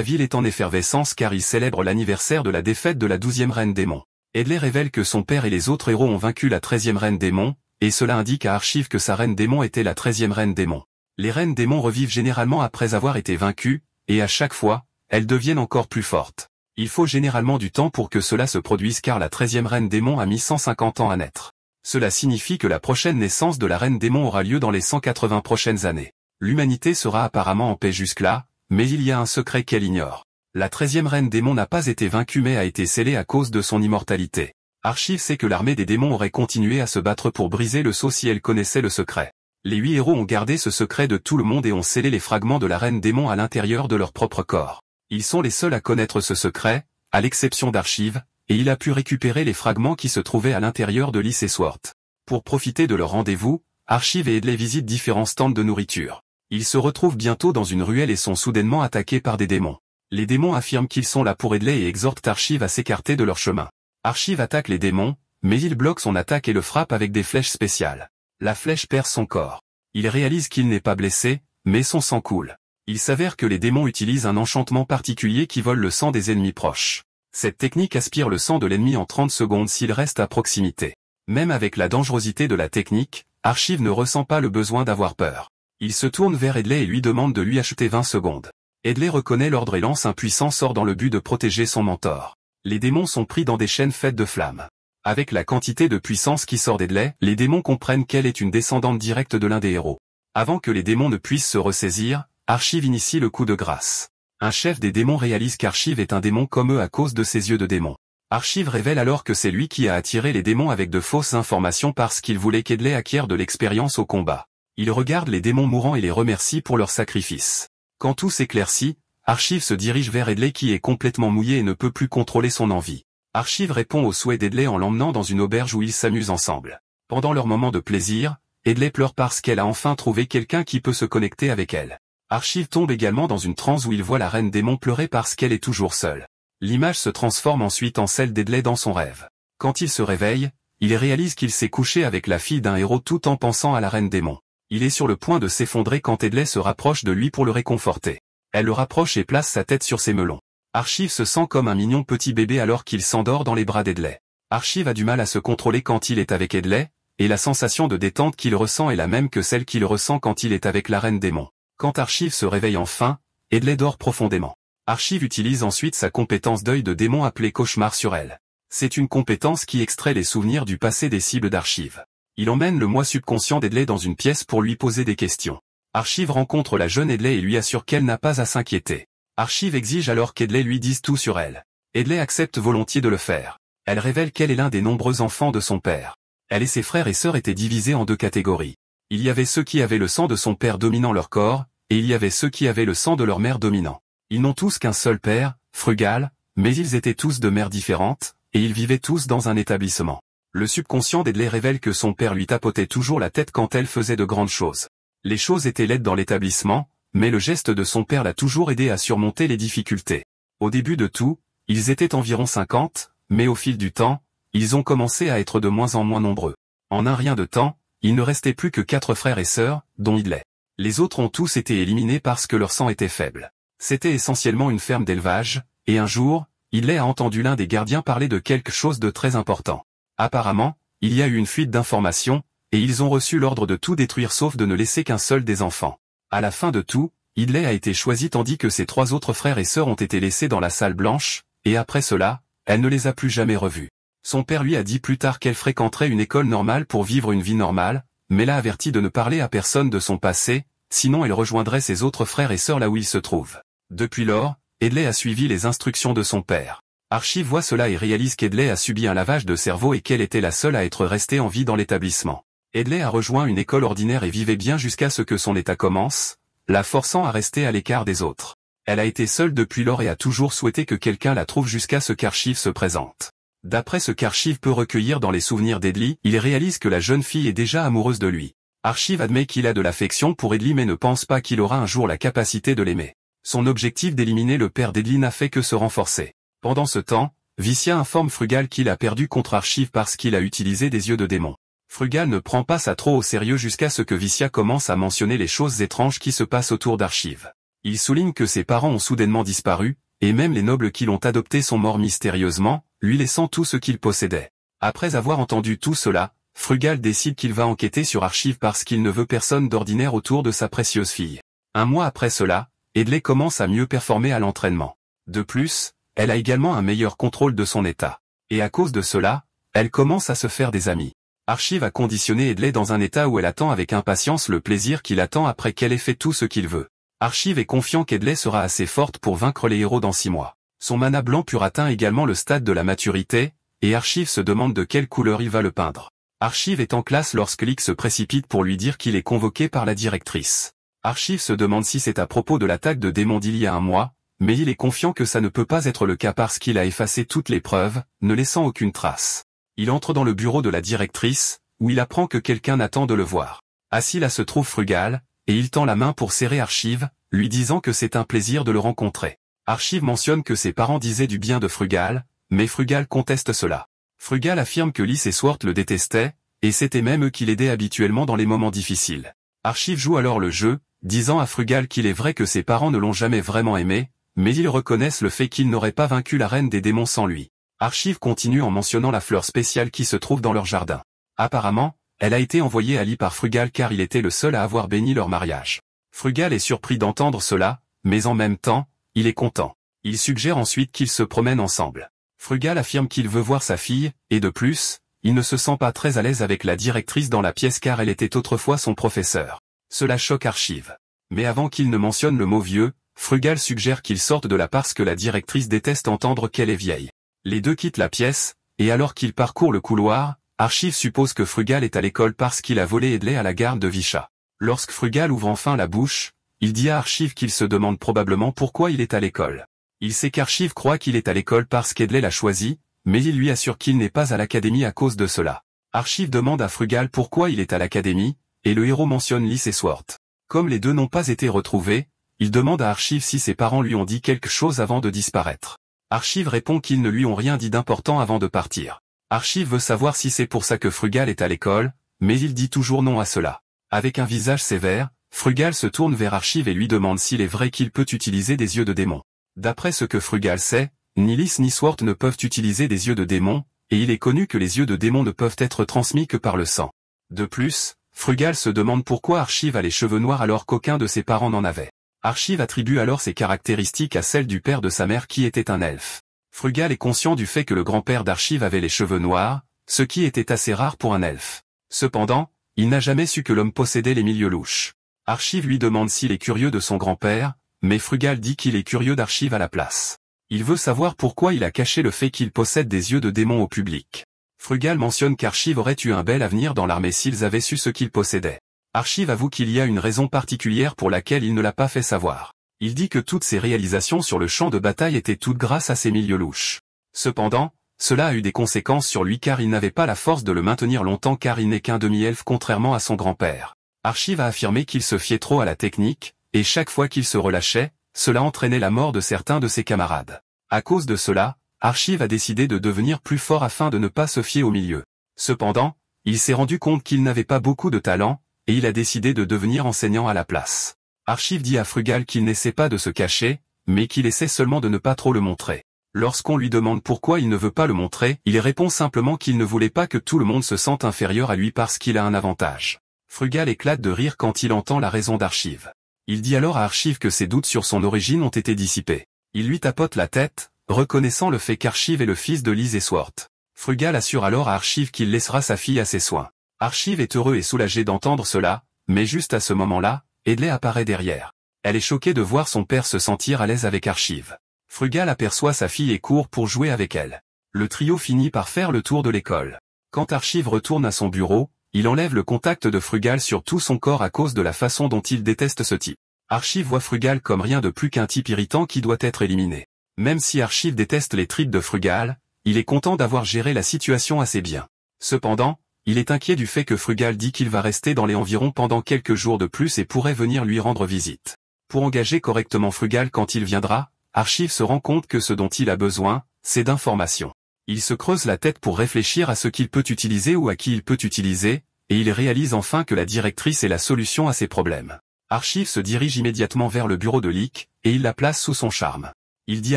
ville est en effervescence car ils célèbrent l'anniversaire de la défaite de la 12e reine démon. Edley révèle que son père et les autres héros ont vaincu la 13e reine démon, et cela indique à Archive que sa reine démon était la 13e reine démon. Les reines démons revivent généralement après avoir été vaincues, et à chaque fois, elles deviennent encore plus fortes. Il faut généralement du temps pour que cela se produise car la 13e reine démon a mis 150 ans à naître. Cela signifie que la prochaine naissance de la reine démon aura lieu dans les 180 prochaines années. L'humanité sera apparemment en paix jusque-là, mais il y a un secret qu'elle ignore. La 13e reine démon n'a pas été vaincue mais a été scellée à cause de son immortalité. Archive sait que l'armée des démons aurait continué à se battre pour briser le sceau si elle connaissait le secret. Les 8 héros ont gardé ce secret de tout le monde et ont scellé les fragments de la reine démon à l'intérieur de leur propre corps. Ils sont les seuls à connaître ce secret, à l'exception d'Archive, et il a pu récupérer les fragments qui se trouvaient à l'intérieur de Lys et Swart. Pour profiter de leur rendez-vous, Archive et Edley visitent différents stands de nourriture. Ils se retrouvent bientôt dans une ruelle et sont soudainement attaqués par des démons. Les démons affirment qu'ils sont là pour Edley et exhortent Archive à s'écarter de leur chemin. Archive attaque les démons, mais il bloque son attaque et le frappe avec des flèches spéciales. La flèche perce son corps. Il réalise qu'il n'est pas blessé, mais son sang coule. Il s'avère que les démons utilisent un enchantement particulier qui vole le sang des ennemis proches. Cette technique aspire le sang de l'ennemi en 30 secondes s'il reste à proximité. Même avec la dangerosité de la technique, Archive ne ressent pas le besoin d'avoir peur. Il se tourne vers Edley et lui demande de lui acheter 20 secondes. Edley reconnaît l'ordre et lance un puissant sort dans le but de protéger son mentor. Les démons sont pris dans des chaînes faites de flammes. Avec la quantité de puissance qui sort d'Edley, les démons comprennent qu'elle est une descendante directe de l'un des héros. Avant que les démons ne puissent se ressaisir, Archive initie le coup de grâce. Un chef des démons réalise qu'Archive est un démon comme eux à cause de ses yeux de démon. Archive révèle alors que c'est lui qui a attiré les démons avec de fausses informations parce qu'il voulait qu'Edley acquiert de l'expérience au combat. Il regarde les démons mourants et les remercie pour leur sacrifice. Quand tout s'éclaircit, Archive se dirige vers Edley qui est complètement mouillé et ne peut plus contrôler son envie. Archive répond au souhait d'Edley en l'emmenant dans une auberge où ils s'amusent ensemble. Pendant leur moment de plaisir, Edley pleure parce qu'elle a enfin trouvé quelqu'un qui peut se connecter avec elle. Archive tombe également dans une transe où il voit la reine démon pleurer parce qu'elle est toujours seule. L'image se transforme ensuite en celle d'Edley dans son rêve. Quand il se réveille, il réalise qu'il s'est couché avec la fille d'un héros tout en pensant à la reine démon. Il est sur le point de s'effondrer quand Edley se rapproche de lui pour le réconforter. Elle le rapproche et place sa tête sur ses melons. Archive se sent comme un mignon petit bébé alors qu'il s'endort dans les bras d'Edley. Archive a du mal à se contrôler quand il est avec Edley, et la sensation de détente qu'il ressent est la même que celle qu'il ressent quand il est avec la reine démon. Quand Archive se réveille enfin, Edley dort profondément. Archive utilise ensuite sa compétence d'œil de démon appelée cauchemar sur elle. C'est une compétence qui extrait les souvenirs du passé des cibles d'Archive. Il emmène le moi subconscient d'Edley dans une pièce pour lui poser des questions. Archive rencontre la jeune Edley et lui assure qu'elle n'a pas à s'inquiéter. Archive exige alors qu'Edley lui dise tout sur elle. Edley accepte volontiers de le faire. Elle révèle qu'elle est l'un des nombreux enfants de son père. Elle et ses frères et sœurs étaient divisés en deux catégories. Il y avait ceux qui avaient le sang de son père dominant leur corps, et il y avait ceux qui avaient le sang de leur mère dominant. Ils n'ont tous qu'un seul père, Frugal, mais ils étaient tous de mères différentes, et ils vivaient tous dans un établissement. Le subconscient d'Edley révèle que son père lui tapotait toujours la tête quand elle faisait de grandes choses. Les choses étaient laides dans l'établissement, mais le geste de son père l'a toujours aidé à surmonter les difficultés. Au début de tout, ils étaient environ 50, mais au fil du temps, ils ont commencé à être de moins en moins nombreux. En un rien de temps, il ne restait plus que 4 frères et sœurs, dont Edley. Les autres ont tous été éliminés parce que leur sang était faible. C'était essentiellement une ferme d'élevage, et un jour, Edley a entendu l'un des gardiens parler de quelque chose de très important. Apparemment, il y a eu une fuite d'informations, et ils ont reçu l'ordre de tout détruire sauf de ne laisser qu'un seul des enfants. À la fin de tout, Edley a été choisi tandis que ses 3 autres frères et sœurs ont été laissés dans la salle blanche, et après cela, elle ne les a plus jamais revus. Son père lui a dit plus tard qu'elle fréquenterait une école normale pour vivre une vie normale, mais l'a averti de ne parler à personne de son passé, sinon elle rejoindrait ses autres frères et sœurs là où ils se trouvent. Depuis lors, Edley a suivi les instructions de son père. Archive voit cela et réalise qu'Edley a subi un lavage de cerveau et qu'elle était la seule à être restée en vie dans l'établissement. Edley a rejoint une école ordinaire et vivait bien jusqu'à ce que son état commence, la forçant à rester à l'écart des autres. Elle a été seule depuis lors et a toujours souhaité que quelqu'un la trouve jusqu'à ce qu'Archive se présente. D'après ce qu'Archive peut recueillir dans les souvenirs d'Edley, il réalise que la jeune fille est déjà amoureuse de lui. Archive admet qu'il a de l'affection pour Edley mais ne pense pas qu'il aura un jour la capacité de l'aimer. Son objectif d'éliminer le père d'Edley n'a fait que se renforcer. Pendant ce temps, Vicia informe Frugal qu'il a perdu contre Archive parce qu'il a utilisé des yeux de démon. Frugal ne prend pas ça trop au sérieux jusqu'à ce que Vicia commence à mentionner les choses étranges qui se passent autour d'Archive. Il souligne que ses parents ont soudainement disparu, et même les nobles qui l'ont adopté sont morts mystérieusement, lui laissant tout ce qu'il possédait. Après avoir entendu tout cela, Frugal décide qu'il va enquêter sur Archive parce qu'il ne veut personne d'ordinaire autour de sa précieuse fille. Un mois après cela, Edley commence à mieux performer à l'entraînement. De plus, elle a également un meilleur contrôle de son état. Et à cause de cela, elle commence à se faire des amis. Archive a conditionné Edley dans un état où elle attend avec impatience le plaisir qu'il attend après qu'elle ait fait tout ce qu'il veut. Archive est confiant qu'Edley sera assez forte pour vaincre les héros dans 6 mois. Son mana blanc pur atteint également le stade de la maturité, et Archive se demande de quelle couleur il va le peindre. Archive est en classe lorsque Lick se précipite pour lui dire qu'il est convoqué par la directrice. Archive se demande si c'est à propos de l'attaque de démons d'il y a un mois, mais il est confiant que ça ne peut pas être le cas parce qu'il a effacé toutes les preuves, ne laissant aucune trace. Il entre dans le bureau de la directrice, où il apprend que quelqu'un attend de le voir. Assis là se trouve Frugal, et il tend la main pour serrer Archive, lui disant que c'est un plaisir de le rencontrer. Archive mentionne que ses parents disaient du bien de Frugal, mais Frugal conteste cela. Frugal affirme que Lys et Swart le détestaient, et c'était même eux qui l'aidaient habituellement dans les moments difficiles. Archive joue alors le jeu, disant à Frugal qu'il est vrai que ses parents ne l'ont jamais vraiment aimé, mais ils reconnaissent le fait qu'il n'aurait pas vaincu la reine des démons sans lui. Archive continue en mentionnant la fleur spéciale qui se trouve dans leur jardin. Apparemment, elle a été envoyée à Lee par Frugal car il était le seul à avoir béni leur mariage. Frugal est surpris d'entendre cela, mais en même temps, il est content. Il suggère ensuite qu'ils se promènent ensemble. Frugal affirme qu'il veut voir sa fille, et de plus, il ne se sent pas très à l'aise avec la directrice dans la pièce car elle était autrefois son professeur. Cela choque Archive. Mais avant qu'il ne mentionne le mot vieux, Frugal suggère qu'ils sortent de là parce que la directrice déteste entendre qu'elle est vieille. Les deux quittent la pièce, et alors qu'ils parcourent le couloir, Archive suppose que Frugal est à l'école parce qu'il a volé Edley à la gare de Visha. Lorsque Frugal ouvre enfin la bouche, il dit à Archive qu'il se demande probablement pourquoi il est à l'école. Il sait qu'Archive croit qu'il est à l'école parce qu'Edley l'a choisi, mais il lui assure qu'il n'est pas à l'académie à cause de cela. Archive demande à Frugal pourquoi il est à l'académie, et le héros mentionne Lys et Swart. Comme les deux n'ont pas été retrouvés, il demande à Archive si ses parents lui ont dit quelque chose avant de disparaître. Archive répond qu'ils ne lui ont rien dit d'important avant de partir. Archive veut savoir si c'est pour ça que Frugal est à l'école, mais il dit toujours non à cela. Avec un visage sévère, Frugal se tourne vers Archive et lui demande s'il est vrai qu'il peut utiliser des yeux de démon. D'après ce que Frugal sait, ni Lys ni Swart ne peuvent utiliser des yeux de démon, et il est connu que les yeux de démon ne peuvent être transmis que par le sang. De plus, Frugal se demande pourquoi Archive a les cheveux noirs alors qu'aucun de ses parents n'en avait. Archive attribue alors ses caractéristiques à celles du père de sa mère qui était un elfe. Frugal est conscient du fait que le grand-père d'Archive avait les cheveux noirs, ce qui était assez rare pour un elfe. Cependant, il n'a jamais su que l'homme possédait les milieux louches. Archive lui demande s'il est curieux de son grand-père, mais Frugal dit qu'il est curieux d'Archive à la place. Il veut savoir pourquoi il a caché le fait qu'il possède des yeux de démon au public. Frugal mentionne qu'Archive aurait eu un bel avenir dans l'armée s'ils avaient su ce qu'il possédait. Archive avoue qu'il y a une raison particulière pour laquelle il ne l'a pas fait savoir. Il dit que toutes ses réalisations sur le champ de bataille étaient toutes grâce à ses milieux louches. Cependant, cela a eu des conséquences sur lui car il n'avait pas la force de le maintenir longtemps car il n'est qu'un demi-elfe contrairement à son grand-père. Archive a affirmé qu'il se fiait trop à la technique, et chaque fois qu'il se relâchait, cela entraînait la mort de certains de ses camarades. À cause de cela, Archive a décidé de devenir plus fort afin de ne pas se fier au milieu. Cependant, il s'est rendu compte qu'il n'avait pas beaucoup de talent, et il a décidé de devenir enseignant à la place. Archive dit à Frugal qu'il n'essaie pas de se cacher, mais qu'il essaie seulement de ne pas trop le montrer. Lorsqu'on lui demande pourquoi il ne veut pas le montrer, il répond simplement qu'il ne voulait pas que tout le monde se sente inférieur à lui parce qu'il a un avantage. Frugal éclate de rire quand il entend la raison d'Archive. Il dit alors à Archive que ses doutes sur son origine ont été dissipés. Il lui tapote la tête, reconnaissant le fait qu'Archive est le fils de Lys et Swart. Frugal assure alors à Archive qu'il laissera sa fille à ses soins. Archive est heureux et soulagé d'entendre cela, mais juste à ce moment-là, Edley apparaît derrière. Elle est choquée de voir son père se sentir à l'aise avec Archive. Frugal aperçoit sa fille et court pour jouer avec elle. Le trio finit par faire le tour de l'école. Quand Archive retourne à son bureau, il enlève le contact de Frugal sur tout son corps à cause de la façon dont il déteste ce type. Archive voit Frugal comme rien de plus qu'un type irritant qui doit être éliminé. Même si Archive déteste les tripes de Frugal, il est content d'avoir géré la situation assez bien. Cependant, il est inquiet du fait que Frugal dit qu'il va rester dans les environs pendant quelques jours de plus et pourrait venir lui rendre visite. Pour engager correctement Frugal quand il viendra, Archive se rend compte que ce dont il a besoin, c'est d'informations. Il se creuse la tête pour réfléchir à ce qu'il peut utiliser ou à qui il peut utiliser, et il réalise enfin que la directrice est la solution à ses problèmes. Archive se dirige immédiatement vers le bureau de Lick, et il la place sous son charme. Il dit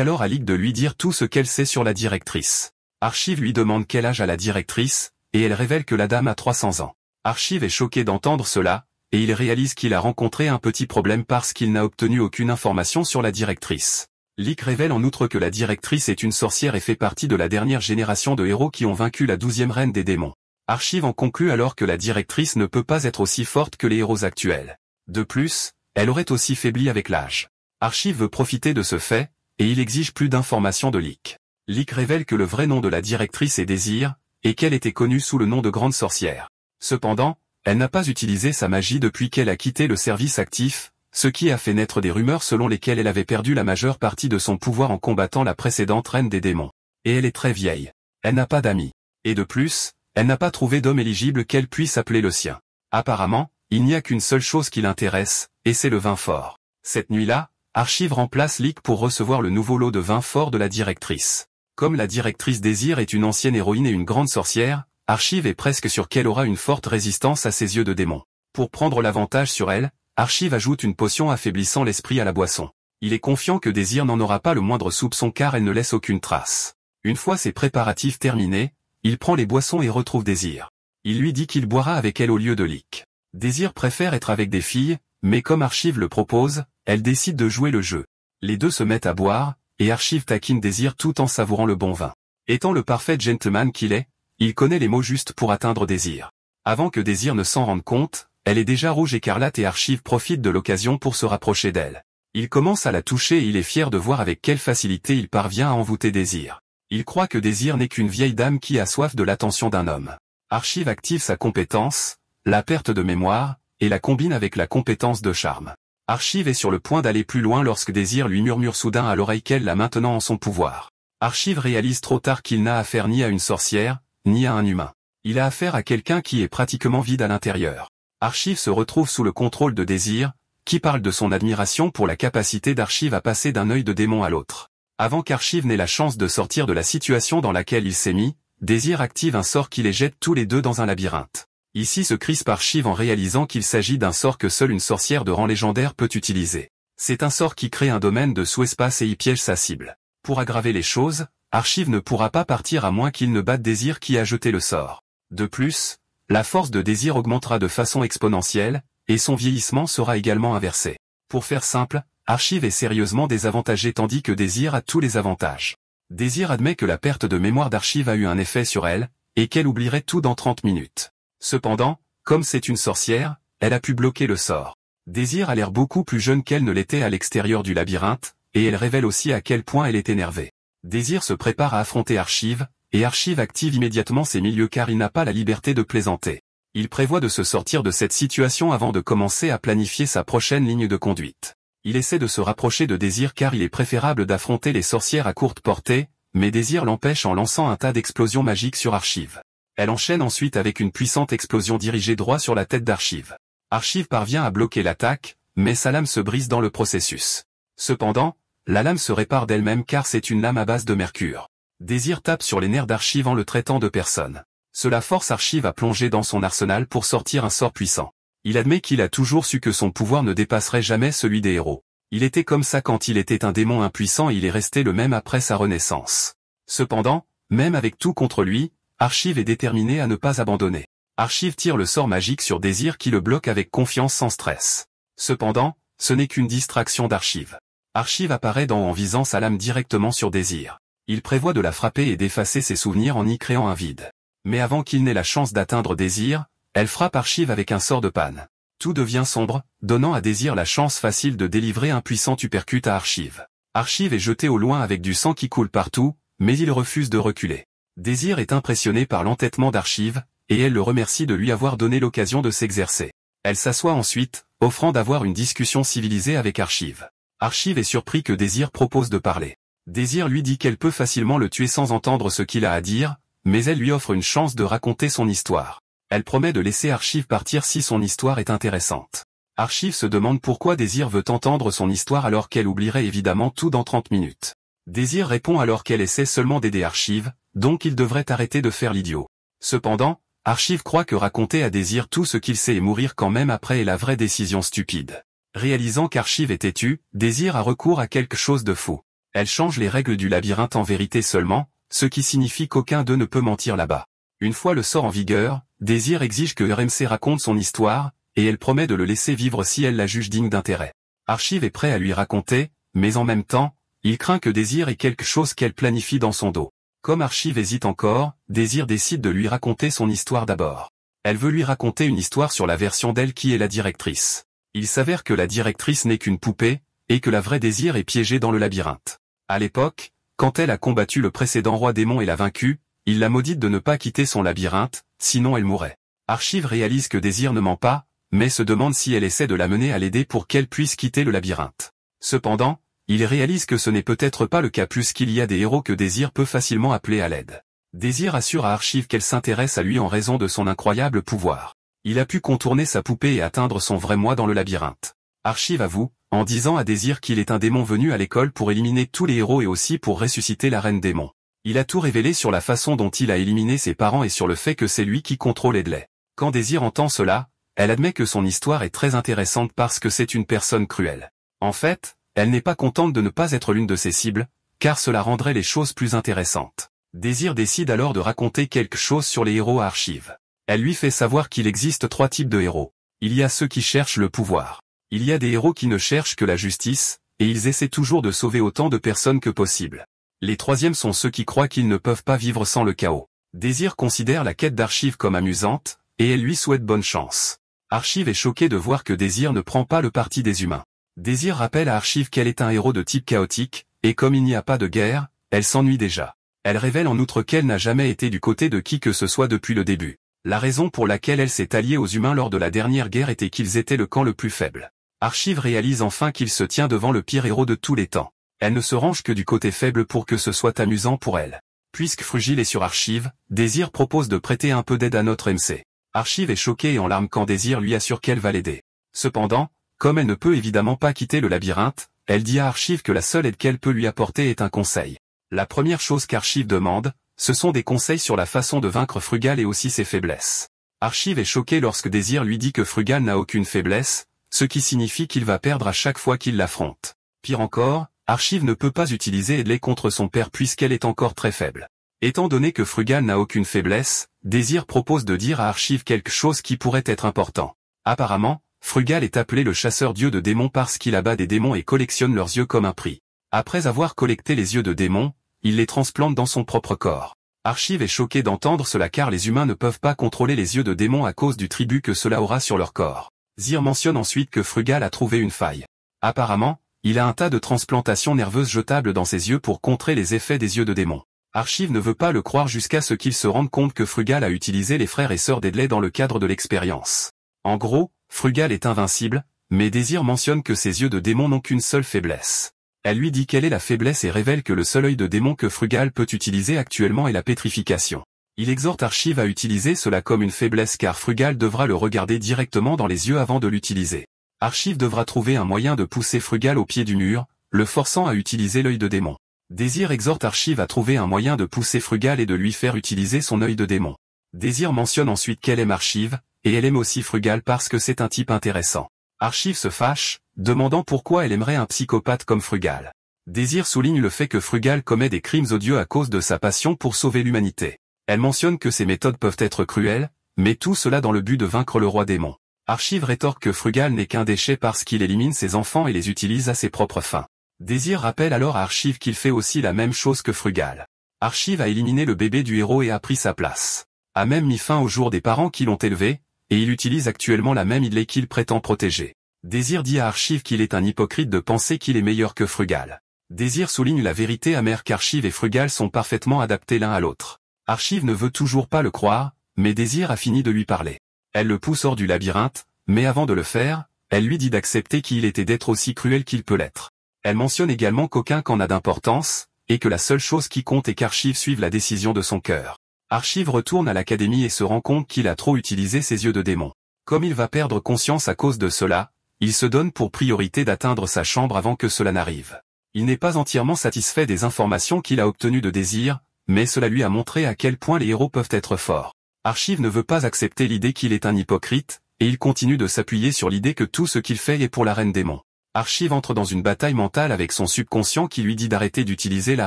alors à Lick de lui dire tout ce qu'elle sait sur la directrice. Archive lui demande quel âge a la directrice, et elle révèle que la dame a 300 ans. Archive est choqué d'entendre cela, et il réalise qu'il a rencontré un petit problème parce qu'il n'a obtenu aucune information sur la directrice. Lick révèle en outre que la directrice est une sorcière et fait partie de la dernière génération de héros qui ont vaincu la 12e reine des démons. Archive en conclut alors que la directrice ne peut pas être aussi forte que les héros actuels. De plus, elle aurait aussi faibli avec l'âge. Archive veut profiter de ce fait, et il exige plus d'informations de Lick. Lick révèle que le vrai nom de la directrice est Désir, et qu'elle était connue sous le nom de Grande Sorcière. Cependant, elle n'a pas utilisé sa magie depuis qu'elle a quitté le service actif, ce qui a fait naître des rumeurs selon lesquelles elle avait perdu la majeure partie de son pouvoir en combattant la précédente reine des démons. Et elle est très vieille. Elle n'a pas d'amis. Et de plus, elle n'a pas trouvé d'homme éligible qu'elle puisse appeler le sien. Apparemment, il n'y a qu'une seule chose qui l'intéresse, et c'est le vin fort. Cette nuit-là, Archive remplace Lick pour recevoir le nouveau lot de vin fort de la directrice. Comme la directrice Désir est une ancienne héroïne et une grande sorcière, Archive est presque sûr qu'elle aura une forte résistance à ses yeux de démon. Pour prendre l'avantage sur elle, Archive ajoute une potion affaiblissant l'esprit à la boisson. Il est confiant que Désir n'en aura pas le moindre soupçon car elle ne laisse aucune trace. Une fois ses préparatifs terminés, il prend les boissons et retrouve Désir. Il lui dit qu'il boira avec elle au lieu de Lick. Désir préfère être avec des filles, mais comme Archive le propose, elle décide de jouer le jeu. Les deux se mettent à boire, et Archive taquine Désir tout en savourant le bon vin. Étant le parfait gentleman qu'il est, il connaît les mots justes pour atteindre Désir. Avant que Désir ne s'en rende compte, elle est déjà rouge écarlate et Archive profite de l'occasion pour se rapprocher d'elle. Il commence à la toucher et il est fier de voir avec quelle facilité il parvient à envoûter Désir. Il croit que Désir n'est qu'une vieille dame qui a soif de l'attention d'un homme. Archive active sa compétence, la perte de mémoire, et la combine avec la compétence de charme. Archive est sur le point d'aller plus loin lorsque Désir lui murmure soudain à l'oreille qu'elle l'a maintenant en son pouvoir. Archive réalise trop tard qu'il n'a affaire ni à une sorcière, ni à un humain. Il a affaire à quelqu'un qui est pratiquement vide à l'intérieur. Archive se retrouve sous le contrôle de Désir, qui parle de son admiration pour la capacité d'Archive à passer d'un œil de démon à l'autre. Avant qu'Archive n'ait la chance de sortir de la situation dans laquelle il s'est mis, Désir active un sort qui les jette tous les deux dans un labyrinthe. Ici se crispe Archive en réalisant qu'il s'agit d'un sort que seule une sorcière de rang légendaire peut utiliser. C'est un sort qui crée un domaine de sous-espace et y piège sa cible. Pour aggraver les choses, Archive ne pourra pas partir à moins qu'il ne batte Désir qui a jeté le sort. De plus, la force de Désir augmentera de façon exponentielle, et son vieillissement sera également inversé. Pour faire simple, Archive est sérieusement désavantagé tandis que Désir a tous les avantages. Désir admet que la perte de mémoire d'Archive a eu un effet sur elle, et qu'elle oublierait tout dans 30 minutes. Cependant, comme c'est une sorcière, elle a pu bloquer le sort. Désir a l'air beaucoup plus jeune qu'elle ne l'était à l'extérieur du labyrinthe, et elle révèle aussi à quel point elle est énervée. Désir se prépare à affronter Archive, et Archive active immédiatement ses milieux car il n'a pas la liberté de plaisanter. Il prévoit de se sortir de cette situation avant de commencer à planifier sa prochaine ligne de conduite. Il essaie de se rapprocher de Désir car il est préférable d'affronter les sorcières à courte portée, mais Désir l'empêche en lançant un tas d'explosions magiques sur Archive. Elle enchaîne ensuite avec une puissante explosion dirigée droit sur la tête d'Archive. Archive parvient à bloquer l'attaque, mais sa lame se brise dans le processus. Cependant, la lame se répare d'elle-même car c'est une lame à base de mercure. Désir tape sur les nerfs d'Archive en le traitant de personne. Cela force Archive à plonger dans son arsenal pour sortir un sort puissant. Il admet qu'il a toujours su que son pouvoir ne dépasserait jamais celui des héros. Il était comme ça quand il était un démon impuissant et il est resté le même après sa renaissance. Cependant, même avec tout contre lui, Archive est déterminé à ne pas abandonner. Archive tire le sort magique sur Désir qui le bloque avec confiance sans stress. Cependant, ce n'est qu'une distraction d'Archive. Archive apparaît en visant sa lame directement sur Désir. Il prévoit de la frapper et d'effacer ses souvenirs en y créant un vide. Mais avant qu'il n'ait la chance d'atteindre Désir, elle frappe Archive avec un sort de panne. Tout devient sombre, donnant à Désir la chance facile de délivrer un puissant uppercut à Archive. Archive est jeté au loin avec du sang qui coule partout, mais il refuse de reculer. Désir est impressionné par l'entêtement d'Archive, et elle le remercie de lui avoir donné l'occasion de s'exercer. Elle s'assoit ensuite, offrant d'avoir une discussion civilisée avec Archive. Archive est surpris que Désir propose de parler. Désir lui dit qu'elle peut facilement le tuer sans entendre ce qu'il a à dire, mais elle lui offre une chance de raconter son histoire. Elle promet de laisser Archive partir si son histoire est intéressante. Archive se demande pourquoi Désir veut entendre son histoire alors qu'elle oublierait évidemment tout dans 30 minutes. Désir répond alors qu'elle essaie seulement d'aider Archive, donc il devrait arrêter de faire l'idiot. Cependant, Archive croit que raconter à Désir tout ce qu'il sait et mourir quand même après est la vraie décision stupide. Réalisant qu'Archive est têtu, Désir a recours à quelque chose de fou. Elle change les règles du labyrinthe en vérité seulement, ce qui signifie qu'aucun d'eux ne peut mentir là-bas. Une fois le sort en vigueur, Désir exige que RMC raconte son histoire, et elle promet de le laisser vivre si elle la juge digne d'intérêt. Archive est prêt à lui raconter, mais en même temps, il craint que Désir ait quelque chose qu'elle planifie dans son dos. Comme Archive hésite encore, Désir décide de lui raconter son histoire d'abord. Elle veut lui raconter une histoire sur la version d'elle qui est la directrice. Il s'avère que la directrice n'est qu'une poupée, et que la vraie Désir est piégée dans le labyrinthe. À l'époque, quand elle a combattu le précédent roi démon et l'a vaincu, il la maudite de ne pas quitter son labyrinthe, sinon elle mourrait. Archive réalise que Désir ne ment pas, mais se demande si elle essaie de la mener à l'aider pour qu'elle puisse quitter le labyrinthe. Cependant, il réalise que ce n'est peut-être pas le cas puisqu'il y a des héros que Désir peut facilement appeler à l'aide. Désir assure à Archive qu'elle s'intéresse à lui en raison de son incroyable pouvoir. Il a pu contourner sa poupée et atteindre son vrai moi dans le labyrinthe. Archive avoue, en disant à Désir qu'il est un démon venu à l'école pour éliminer tous les héros et aussi pour ressusciter la reine démon. Il a tout révélé sur la façon dont il a éliminé ses parents et sur le fait que c'est lui qui contrôle Edley. Quand Désir entend cela, elle admet que son histoire est très intéressante parce que c'est une personne cruelle. En fait, elle n'est pas contente de ne pas être l'une de ses cibles, car cela rendrait les choses plus intéressantes. Désir décide alors de raconter quelque chose sur les héros à Archive. Elle lui fait savoir qu'il existe 3 types de héros. Il y a ceux qui cherchent le pouvoir. Il y a des héros qui ne cherchent que la justice, et ils essaient toujours de sauver autant de personnes que possible. Les troisièmes sont ceux qui croient qu'ils ne peuvent pas vivre sans le chaos. Désir considère la quête d'Archive comme amusante, et elle lui souhaite bonne chance. Archive est choquée de voir que Désir ne prend pas le parti des humains. Désir rappelle à Archive qu'elle est un héros de type chaotique, et comme il n'y a pas de guerre, elle s'ennuie déjà. Elle révèle en outre qu'elle n'a jamais été du côté de qui que ce soit depuis le début. La raison pour laquelle elle s'est alliée aux humains lors de la dernière guerre était qu'ils étaient le camp le plus faible. Archive réalise enfin qu'il se tient devant le pire héros de tous les temps. Elle ne se range que du côté faible pour que ce soit amusant pour elle. Puisque Frugile est sur Archive, Désir propose de prêter un peu d'aide à notre MC. Archive est choquée et en larmes quand Désir lui assure qu'elle va l'aider. Cependant, comme elle ne peut évidemment pas quitter le labyrinthe, elle dit à Archive que la seule aide qu'elle peut lui apporter est un conseil. La première chose qu'Archive demande, ce sont des conseils sur la façon de vaincre Frugal et aussi ses faiblesses. Archive est choquée lorsque Désir lui dit que Frugal n'a aucune faiblesse, ce qui signifie qu'il va perdre à chaque fois qu'il l'affronte. Pire encore, Archive ne peut pas utiliser Edley contre son père puisqu'elle est encore très faible. Étant donné que Frugal n'a aucune faiblesse, Désir propose de dire à Archive quelque chose qui pourrait être important. Apparemment, Frugal est appelé le chasseur-dieu de démons parce qu'il abat des démons et collectionne leurs yeux comme un prix. Après avoir collecté les yeux de démons, il les transplante dans son propre corps. Archive est choquée d'entendre cela car les humains ne peuvent pas contrôler les yeux de démons à cause du tribut que cela aura sur leur corps. Zir mentionne ensuite que Frugal a trouvé une faille. Apparemment, il a un tas de transplantations nerveuses jetables dans ses yeux pour contrer les effets des yeux de démons. Archive ne veut pas le croire jusqu'à ce qu'il se rende compte que Frugal a utilisé les frères et sœurs d'Edley dans le cadre de l'expérience. En gros, Frugal est invincible, mais Désir mentionne que ses yeux de démon n'ont qu'une seule faiblesse. Elle lui dit quelle est la faiblesse et révèle que le seul œil de démon que Frugal peut utiliser actuellement est la pétrification. Il exhorte Archive à utiliser cela comme une faiblesse car Frugal devra le regarder directement dans les yeux avant de l'utiliser. Archive devra trouver un moyen de pousser Frugal au pied du mur, le forçant à utiliser l'œil de démon. Désir exhorte Archive à trouver un moyen de pousser Frugal et de lui faire utiliser son œil de démon. Désir mentionne ensuite qu'elle aime Archive, et elle aime aussi Frugal parce que c'est un type intéressant. Archive se fâche, demandant pourquoi elle aimerait un psychopathe comme Frugal. Désir souligne le fait que Frugal commet des crimes odieux à cause de sa passion pour sauver l'humanité. Elle mentionne que ses méthodes peuvent être cruelles, mais tout cela dans le but de vaincre le roi démon. Archive rétorque que Frugal n'est qu'un déchet parce qu'il élimine ses enfants et les utilise à ses propres fins. Désir rappelle alors à Archive qu'il fait aussi la même chose que Frugal. Archive a éliminé le bébé du héros et a pris sa place. A même mis fin au jour des parents qui l'ont élevé, et il utilise actuellement la même Idley qu'il prétend protéger. Désir dit à Archive qu'il est un hypocrite de penser qu'il est meilleur que Frugal. Désir souligne la vérité amère qu'Archive et Frugal sont parfaitement adaptés l'un à l'autre. Archive ne veut toujours pas le croire, mais Désir a fini de lui parler. Elle le pousse hors du labyrinthe, mais avant de le faire, elle lui dit d'accepter qu'il était d'être aussi cruel qu'il peut l'être. Elle mentionne également qu'aucun camp n'a d'importance, et que la seule chose qui compte est qu'Archive suive la décision de son cœur. Archive retourne à l'académie et se rend compte qu'il a trop utilisé ses yeux de démon. Comme il va perdre conscience à cause de cela, il se donne pour priorité d'atteindre sa chambre avant que cela n'arrive. Il n'est pas entièrement satisfait des informations qu'il a obtenues de Désir, mais cela lui a montré à quel point les héros peuvent être forts. Archive ne veut pas accepter l'idée qu'il est un hypocrite, et il continue de s'appuyer sur l'idée que tout ce qu'il fait est pour la Reine Démon. Archive entre dans une bataille mentale avec son subconscient qui lui dit d'arrêter d'utiliser la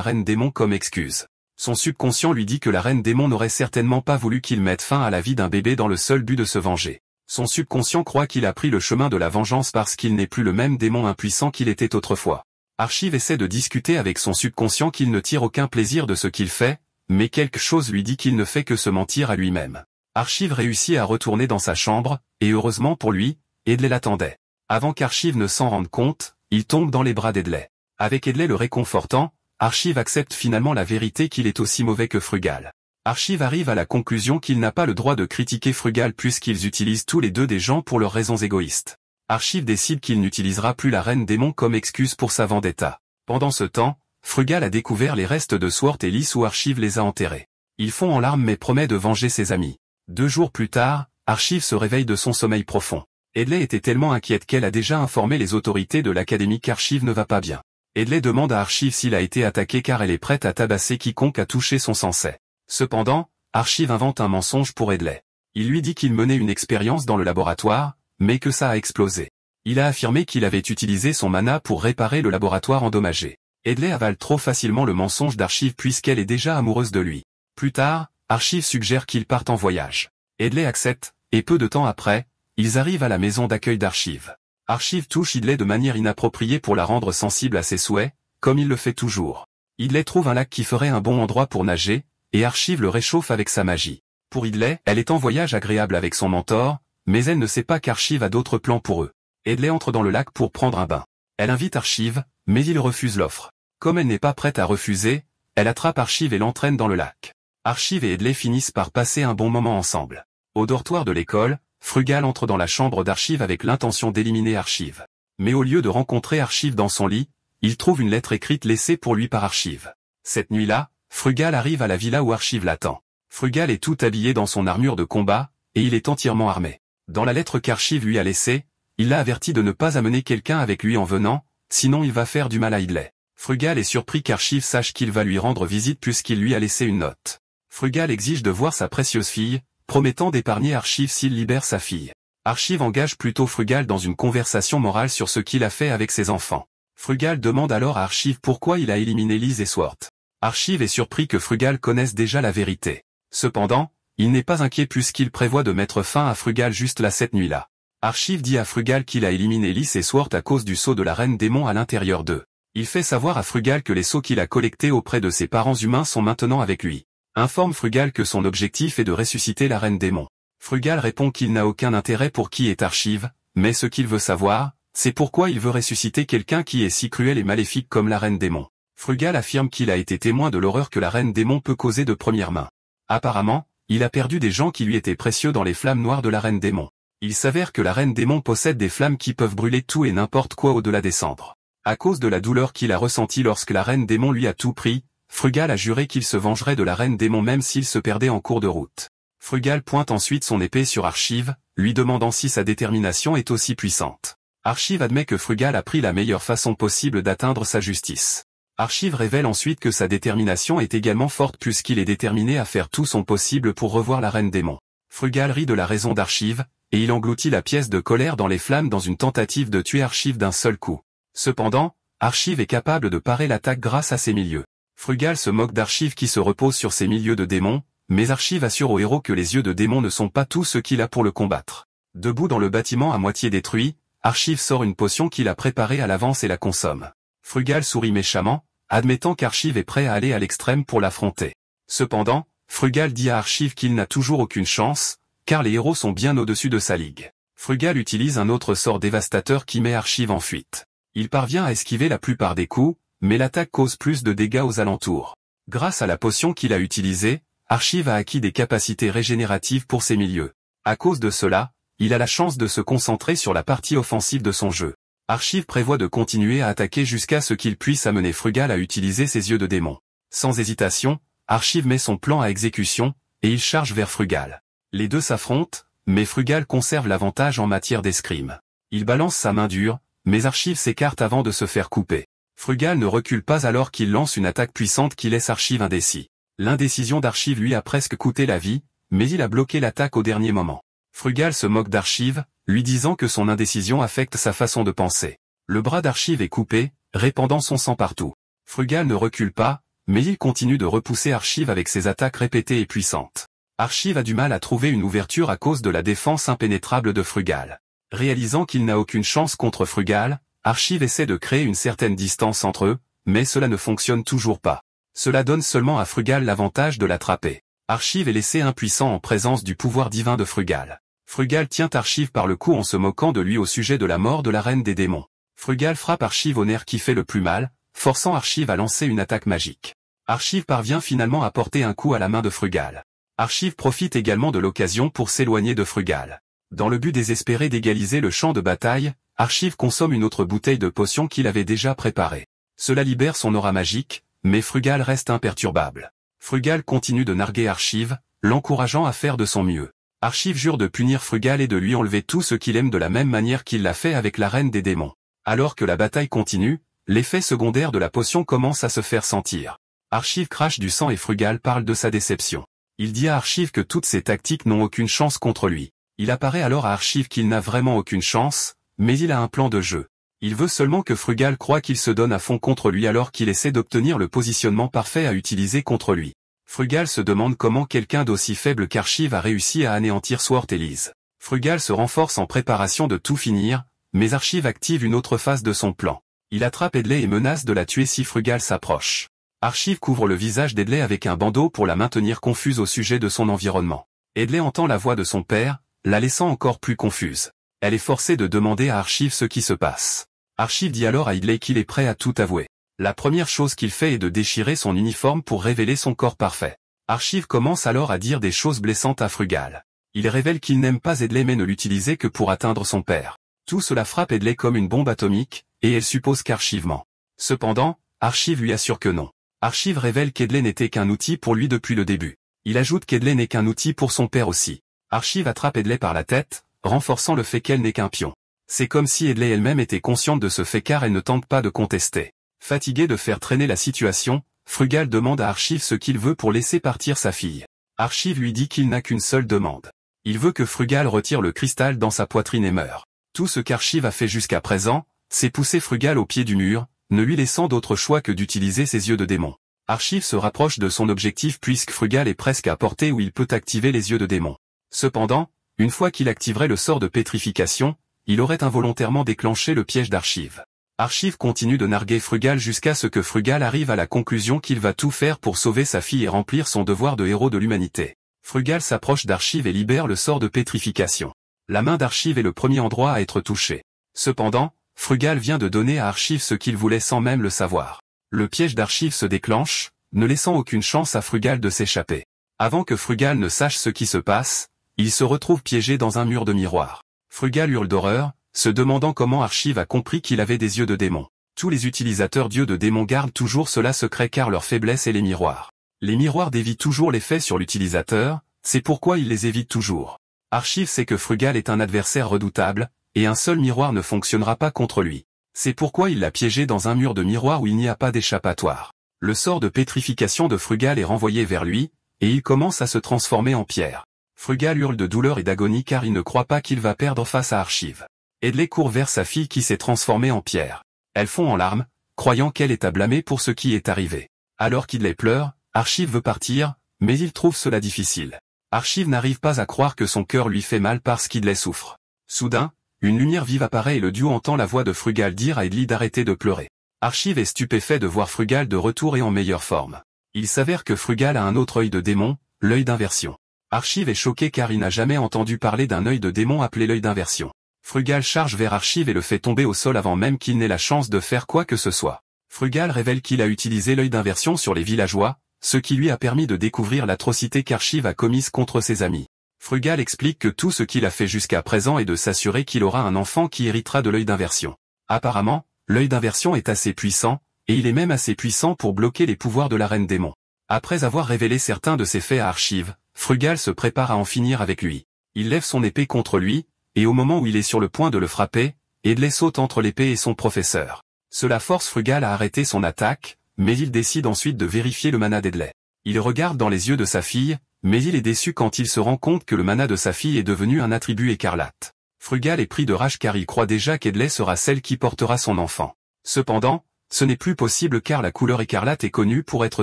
Reine Démon comme excuse. Son subconscient lui dit que la Reine Démon n'aurait certainement pas voulu qu'il mette fin à la vie d'un bébé dans le seul but de se venger. Son subconscient croit qu'il a pris le chemin de la vengeance parce qu'il n'est plus le même démon impuissant qu'il était autrefois. Archive essaie de discuter avec son subconscient qu'il ne tire aucun plaisir de ce qu'il fait, mais quelque chose lui dit qu'il ne fait que se mentir à lui-même. Archive réussit à retourner dans sa chambre, et heureusement pour lui, Edley l'attendait. Avant qu'Archive ne s'en rende compte, il tombe dans les bras d'Edley. Avec Edley le réconfortant, Archive accepte finalement la vérité qu'il est aussi mauvais que Frugal. Archive arrive à la conclusion qu'il n'a pas le droit de critiquer Frugal puisqu'ils utilisent tous les deux des gens pour leurs raisons égoïstes. Archive décide qu'il n'utilisera plus la Reine Démon comme excuse pour sa vendetta. Pendant ce temps, Frugal a découvert les restes de Swart et Lys où Archive les a enterrés. Il fond en larmes mais promet de venger ses amis. 2 jours plus tard, Archive se réveille de son sommeil profond. Edley était tellement inquiète qu'elle a déjà informé les autorités de l'académie qu'Archive ne va pas bien. Edley demande à Archive s'il a été attaqué car elle est prête à tabasser quiconque a touché son sensei. Cependant, Archive invente un mensonge pour Edley. Il lui dit qu'il menait une expérience dans le laboratoire, mais que ça a explosé. Il a affirmé qu'il avait utilisé son mana pour réparer le laboratoire endommagé. Edley avale trop facilement le mensonge d'Archive puisqu'elle est déjà amoureuse de lui. Plus tard, Archive suggère qu'ils partent en voyage. Edley accepte, et peu de temps après, ils arrivent à la maison d'accueil d'Archive. Archive touche Edley de manière inappropriée pour la rendre sensible à ses souhaits, comme il le fait toujours. Edley trouve un lac qui ferait un bon endroit pour nager, et Archive le réchauffe avec sa magie. Pour Edley, elle est en voyage agréable avec son mentor, mais elle ne sait pas qu'Archive a d'autres plans pour eux. Edley entre dans le lac pour prendre un bain. Elle invite Archive, mais il refuse l'offre. Comme elle n'est pas prête à refuser, elle attrape Archive et l'entraîne dans le lac. Archive et Edley finissent par passer un bon moment ensemble. Au dortoir de l'école, Frugal entre dans la chambre d'Archive avec l'intention d'éliminer Archive. Mais au lieu de rencontrer Archive dans son lit, il trouve une lettre écrite laissée pour lui par Archive. Cette nuit-là, Frugal arrive à la villa où Archive l'attend. Frugal est tout habillé dans son armure de combat, et il est entièrement armé. Dans la lettre qu'Archive lui a laissée, il l'a averti de ne pas amener quelqu'un avec lui en venant, sinon il va faire du mal à Edley. Frugal est surpris qu'Archive sache qu'il va lui rendre visite puisqu'il lui a laissé une note. Frugal exige de voir sa précieuse fille, promettant d'épargner Archive s'il libère sa fille. Archive engage plutôt Frugal dans une conversation morale sur ce qu'il a fait avec ses enfants. Frugal demande alors à Archive pourquoi il a éliminé Lys et Swart. Archive est surpris que Frugal connaisse déjà la vérité. Cependant, il n'est pas inquiet puisqu'il prévoit de mettre fin à Frugal juste là cette nuit-là. Archive dit à Frugal qu'il a éliminé Lys et Swart à cause du sceau de la Reine Démon à l'intérieur d'eux. Il fait savoir à Frugal que les sceaux qu'il a collectés auprès de ses parents humains sont maintenant avec lui. Informe Frugal que son objectif est de ressusciter la Reine Démon. Frugal répond qu'il n'a aucun intérêt pour qui est Archive, mais ce qu'il veut savoir, c'est pourquoi il veut ressusciter quelqu'un qui est si cruel et maléfique comme la Reine Démon. Frugal affirme qu'il a été témoin de l'horreur que la Reine Démon peut causer de première main. Apparemment, il a perdu des gens qui lui étaient précieux dans les flammes noires de la Reine Démon. Il s'avère que la Reine Démon possède des flammes qui peuvent brûler tout et n'importe quoi au-delà des cendres. À cause de la douleur qu'il a ressentie lorsque la Reine Démon lui a tout pris, Frugal a juré qu'il se vengerait de la Reine Démon même s'il se perdait en cours de route. Frugal pointe ensuite son épée sur Archive, lui demandant si sa détermination est aussi puissante. Archive admet que Frugal a pris la meilleure façon possible d'atteindre sa justice. Archive révèle ensuite que sa détermination est également forte puisqu'il est déterminé à faire tout son possible pour revoir la Reine Démon. Frugal rit de la raison d'Archive, et il engloutit la pièce de colère dans les flammes dans une tentative de tuer Archive d'un seul coup. Cependant, Archive est capable de parer l'attaque grâce à ses milieux. Frugal se moque d'Archive qui se repose sur ses milieux de démons, mais Archive assure au héros que les yeux de démon ne sont pas tout ce qu'il a pour le combattre. Debout dans le bâtiment à moitié détruit, Archive sort une potion qu'il a préparée à l'avance et la consomme. Frugal sourit méchamment, admettant qu'Archive est prêt à aller à l'extrême pour l'affronter. Cependant, Frugal dit à Archive qu'il n'a toujours aucune chance, car les héros sont bien au-dessus de sa ligue. Frugal utilise un autre sort dévastateur qui met Archive en fuite. Il parvient à esquiver la plupart des coups, mais l'attaque cause plus de dégâts aux alentours. Grâce à la potion qu'il a utilisée, Archive a acquis des capacités régénératives pour ses milieux. À cause de cela, il a la chance de se concentrer sur la partie offensive de son jeu. Archive prévoit de continuer à attaquer jusqu'à ce qu'il puisse amener Frugal à utiliser ses yeux de démon. Sans hésitation, Archive met son plan à exécution, et il charge vers Frugal. Les deux s'affrontent, mais Frugal conserve l'avantage en matière d'escrime. Il balance sa main dure, mais Archive s'écarte avant de se faire couper. Frugal ne recule pas alors qu'il lance une attaque puissante qui laisse Archive indécis. L'indécision d'Archive lui a presque coûté la vie, mais il a bloqué l'attaque au dernier moment. Frugal se moque d'Archive, lui disant que son indécision affecte sa façon de penser. Le bras d'Archive est coupé, répandant son sang partout. Frugal ne recule pas, mais il continue de repousser Archive avec ses attaques répétées et puissantes. Archive a du mal à trouver une ouverture à cause de la défense impénétrable de Frugal. Réalisant qu'il n'a aucune chance contre Frugal, Archive essaie de créer une certaine distance entre eux, mais cela ne fonctionne toujours pas. Cela donne seulement à Frugal l'avantage de l'attraper. Archive est laissé impuissant en présence du pouvoir divin de Frugal. Frugal tient Archive par le cou en se moquant de lui au sujet de la mort de la reine des démons. Frugal frappe Archive au nerf qui fait le plus mal, forçant Archive à lancer une attaque magique. Archive parvient finalement à porter un coup à la main de Frugal. Archive profite également de l'occasion pour s'éloigner de Frugal. Dans le but désespéré d'égaliser le champ de bataille, Archive consomme une autre bouteille de potion qu'il avait déjà préparée. Cela libère son aura magique, mais Frugal reste imperturbable. Frugal continue de narguer Archive, l'encourageant à faire de son mieux. Archive jure de punir Frugal et de lui enlever tout ce qu'il aime de la même manière qu'il l'a fait avec la reine des démons. Alors que la bataille continue, l'effet secondaire de la potion commence à se faire sentir. Archive crache du sang et Frugal parle de sa déception. Il dit à Archive que toutes ses tactiques n'ont aucune chance contre lui. Il apparaît alors à Archive qu'il n'a vraiment aucune chance, mais il a un plan de jeu. Il veut seulement que Frugal croie qu'il se donne à fond contre lui alors qu'il essaie d'obtenir le positionnement parfait à utiliser contre lui. Frugal se demande comment quelqu'un d'aussi faible qu'Archive a réussi à anéantir Sword Elise. Frugal se renforce en préparation de tout finir, mais Archive active une autre phase de son plan. Il attrape Edley et menace de la tuer si Frugal s'approche. Archive couvre le visage d'Edley avec un bandeau pour la maintenir confuse au sujet de son environnement. Edley entend la voix de son père, la laissant encore plus confuse. Elle est forcée de demander à Archive ce qui se passe. Archive dit alors à Edley qu'il est prêt à tout avouer. La première chose qu'il fait est de déchirer son uniforme pour révéler son corps parfait. Archive commence alors à dire des choses blessantes à Frugal. Il révèle qu'il n'aime pas Edley mais ne l'utilisait que pour atteindre son père. Tout cela frappe Edley comme une bombe atomique, et elle suppose qu'Archive ment. Cependant, Archive lui assure que non. Archive révèle qu'Edley n'était qu'un outil pour lui depuis le début. Il ajoute qu'Edley n'est qu'un outil pour son père aussi. Archive attrape Edley par la tête, renforçant le fait qu'elle n'est qu'un pion. C'est comme si Edley elle-même était consciente de ce fait car elle ne tente pas de contester. Fatigué de faire traîner la situation, Frugal demande à Archive ce qu'il veut pour laisser partir sa fille. Archive lui dit qu'il n'a qu'une seule demande. Il veut que Frugal retire le cristal dans sa poitrine et meure. Tout ce qu'Archive a fait jusqu'à présent, c'est pousser Frugal au pied du mur, ne lui laissant d'autre choix que d'utiliser ses yeux de démon. Archive se rapproche de son objectif puisque Frugal est presque à portée où il peut activer les yeux de démon. Cependant, une fois qu'il activerait le sort de pétrification, il aurait involontairement déclenché le piège d'Archive. Archive continue de narguer Frugal jusqu'à ce que Frugal arrive à la conclusion qu'il va tout faire pour sauver sa fille et remplir son devoir de héros de l'humanité. Frugal s'approche d'Archive et libère le sort de pétrification. La main d'Archive est le premier endroit à être touché. Cependant, Frugal vient de donner à Archive ce qu'il voulait sans même le savoir. Le piège d'Archive se déclenche, ne laissant aucune chance à Frugal de s'échapper. Avant que Frugal ne sache ce qui se passe, il se retrouve piégé dans un mur de miroir. Frugal hurle d'horreur, se demandant comment Archive a compris qu'il avait des yeux de démon. Tous les utilisateurs d'yeux de démon gardent toujours cela secret car leur faiblesse est les miroirs. Les miroirs dévient toujours l'effet sur l'utilisateur, c'est pourquoi ils les évitent toujours. Archive sait que Frugal est un adversaire redoutable, et un seul miroir ne fonctionnera pas contre lui. C'est pourquoi il l'a piégé dans un mur de miroir où il n'y a pas d'échappatoire. Le sort de pétrification de Frugal est renvoyé vers lui, et il commence à se transformer en pierre. Frugal hurle de douleur et d'agonie car il ne croit pas qu'il va perdre face à Archive. Edley court vers sa fille qui s'est transformée en pierre. Elle fond en larmes, croyant qu'elle est à blâmer pour ce qui est arrivé. Alors qu'Edley pleure, Archive veut partir, mais il trouve cela difficile. Archive n'arrive pas à croire que son cœur lui fait mal parce qu'Edley souffre. Soudain, une lumière vive apparaît et le duo entend la voix de Frugal dire à Edley d'arrêter de pleurer. Archive est stupéfait de voir Frugal de retour et en meilleure forme. Il s'avère que Frugal a un autre œil de démon, l'œil d'inversion. Archive est choqué car il n'a jamais entendu parler d'un œil de démon appelé l'œil d'inversion. Frugal charge vers Archive et le fait tomber au sol avant même qu'il n'ait la chance de faire quoi que ce soit. Frugal révèle qu'il a utilisé l'œil d'inversion sur les villageois, ce qui lui a permis de découvrir l'atrocité qu'Archive a commise contre ses amis. Frugal explique que tout ce qu'il a fait jusqu'à présent est de s'assurer qu'il aura un enfant qui héritera de l'œil d'inversion. Apparemment, l'œil d'inversion est assez puissant, et il est même assez puissant pour bloquer les pouvoirs de la reine démon. Après avoir révélé certains de ses faits à Archive, Frugal se prépare à en finir avec lui. Il lève son épée contre lui, et au moment où il est sur le point de le frapper, Edley saute entre l'épée et son professeur. Cela force Frugal à arrêter son attaque, mais il décide ensuite de vérifier le mana d'Edley. Il regarde dans les yeux de sa fille, mais il est déçu quand il se rend compte que le mana de sa fille est devenu un attribut écarlate. Frugal est pris de rage car il croit déjà qu'Edley sera celle qui portera son enfant. Cependant, ce n'est plus possible car la couleur écarlate est connue pour être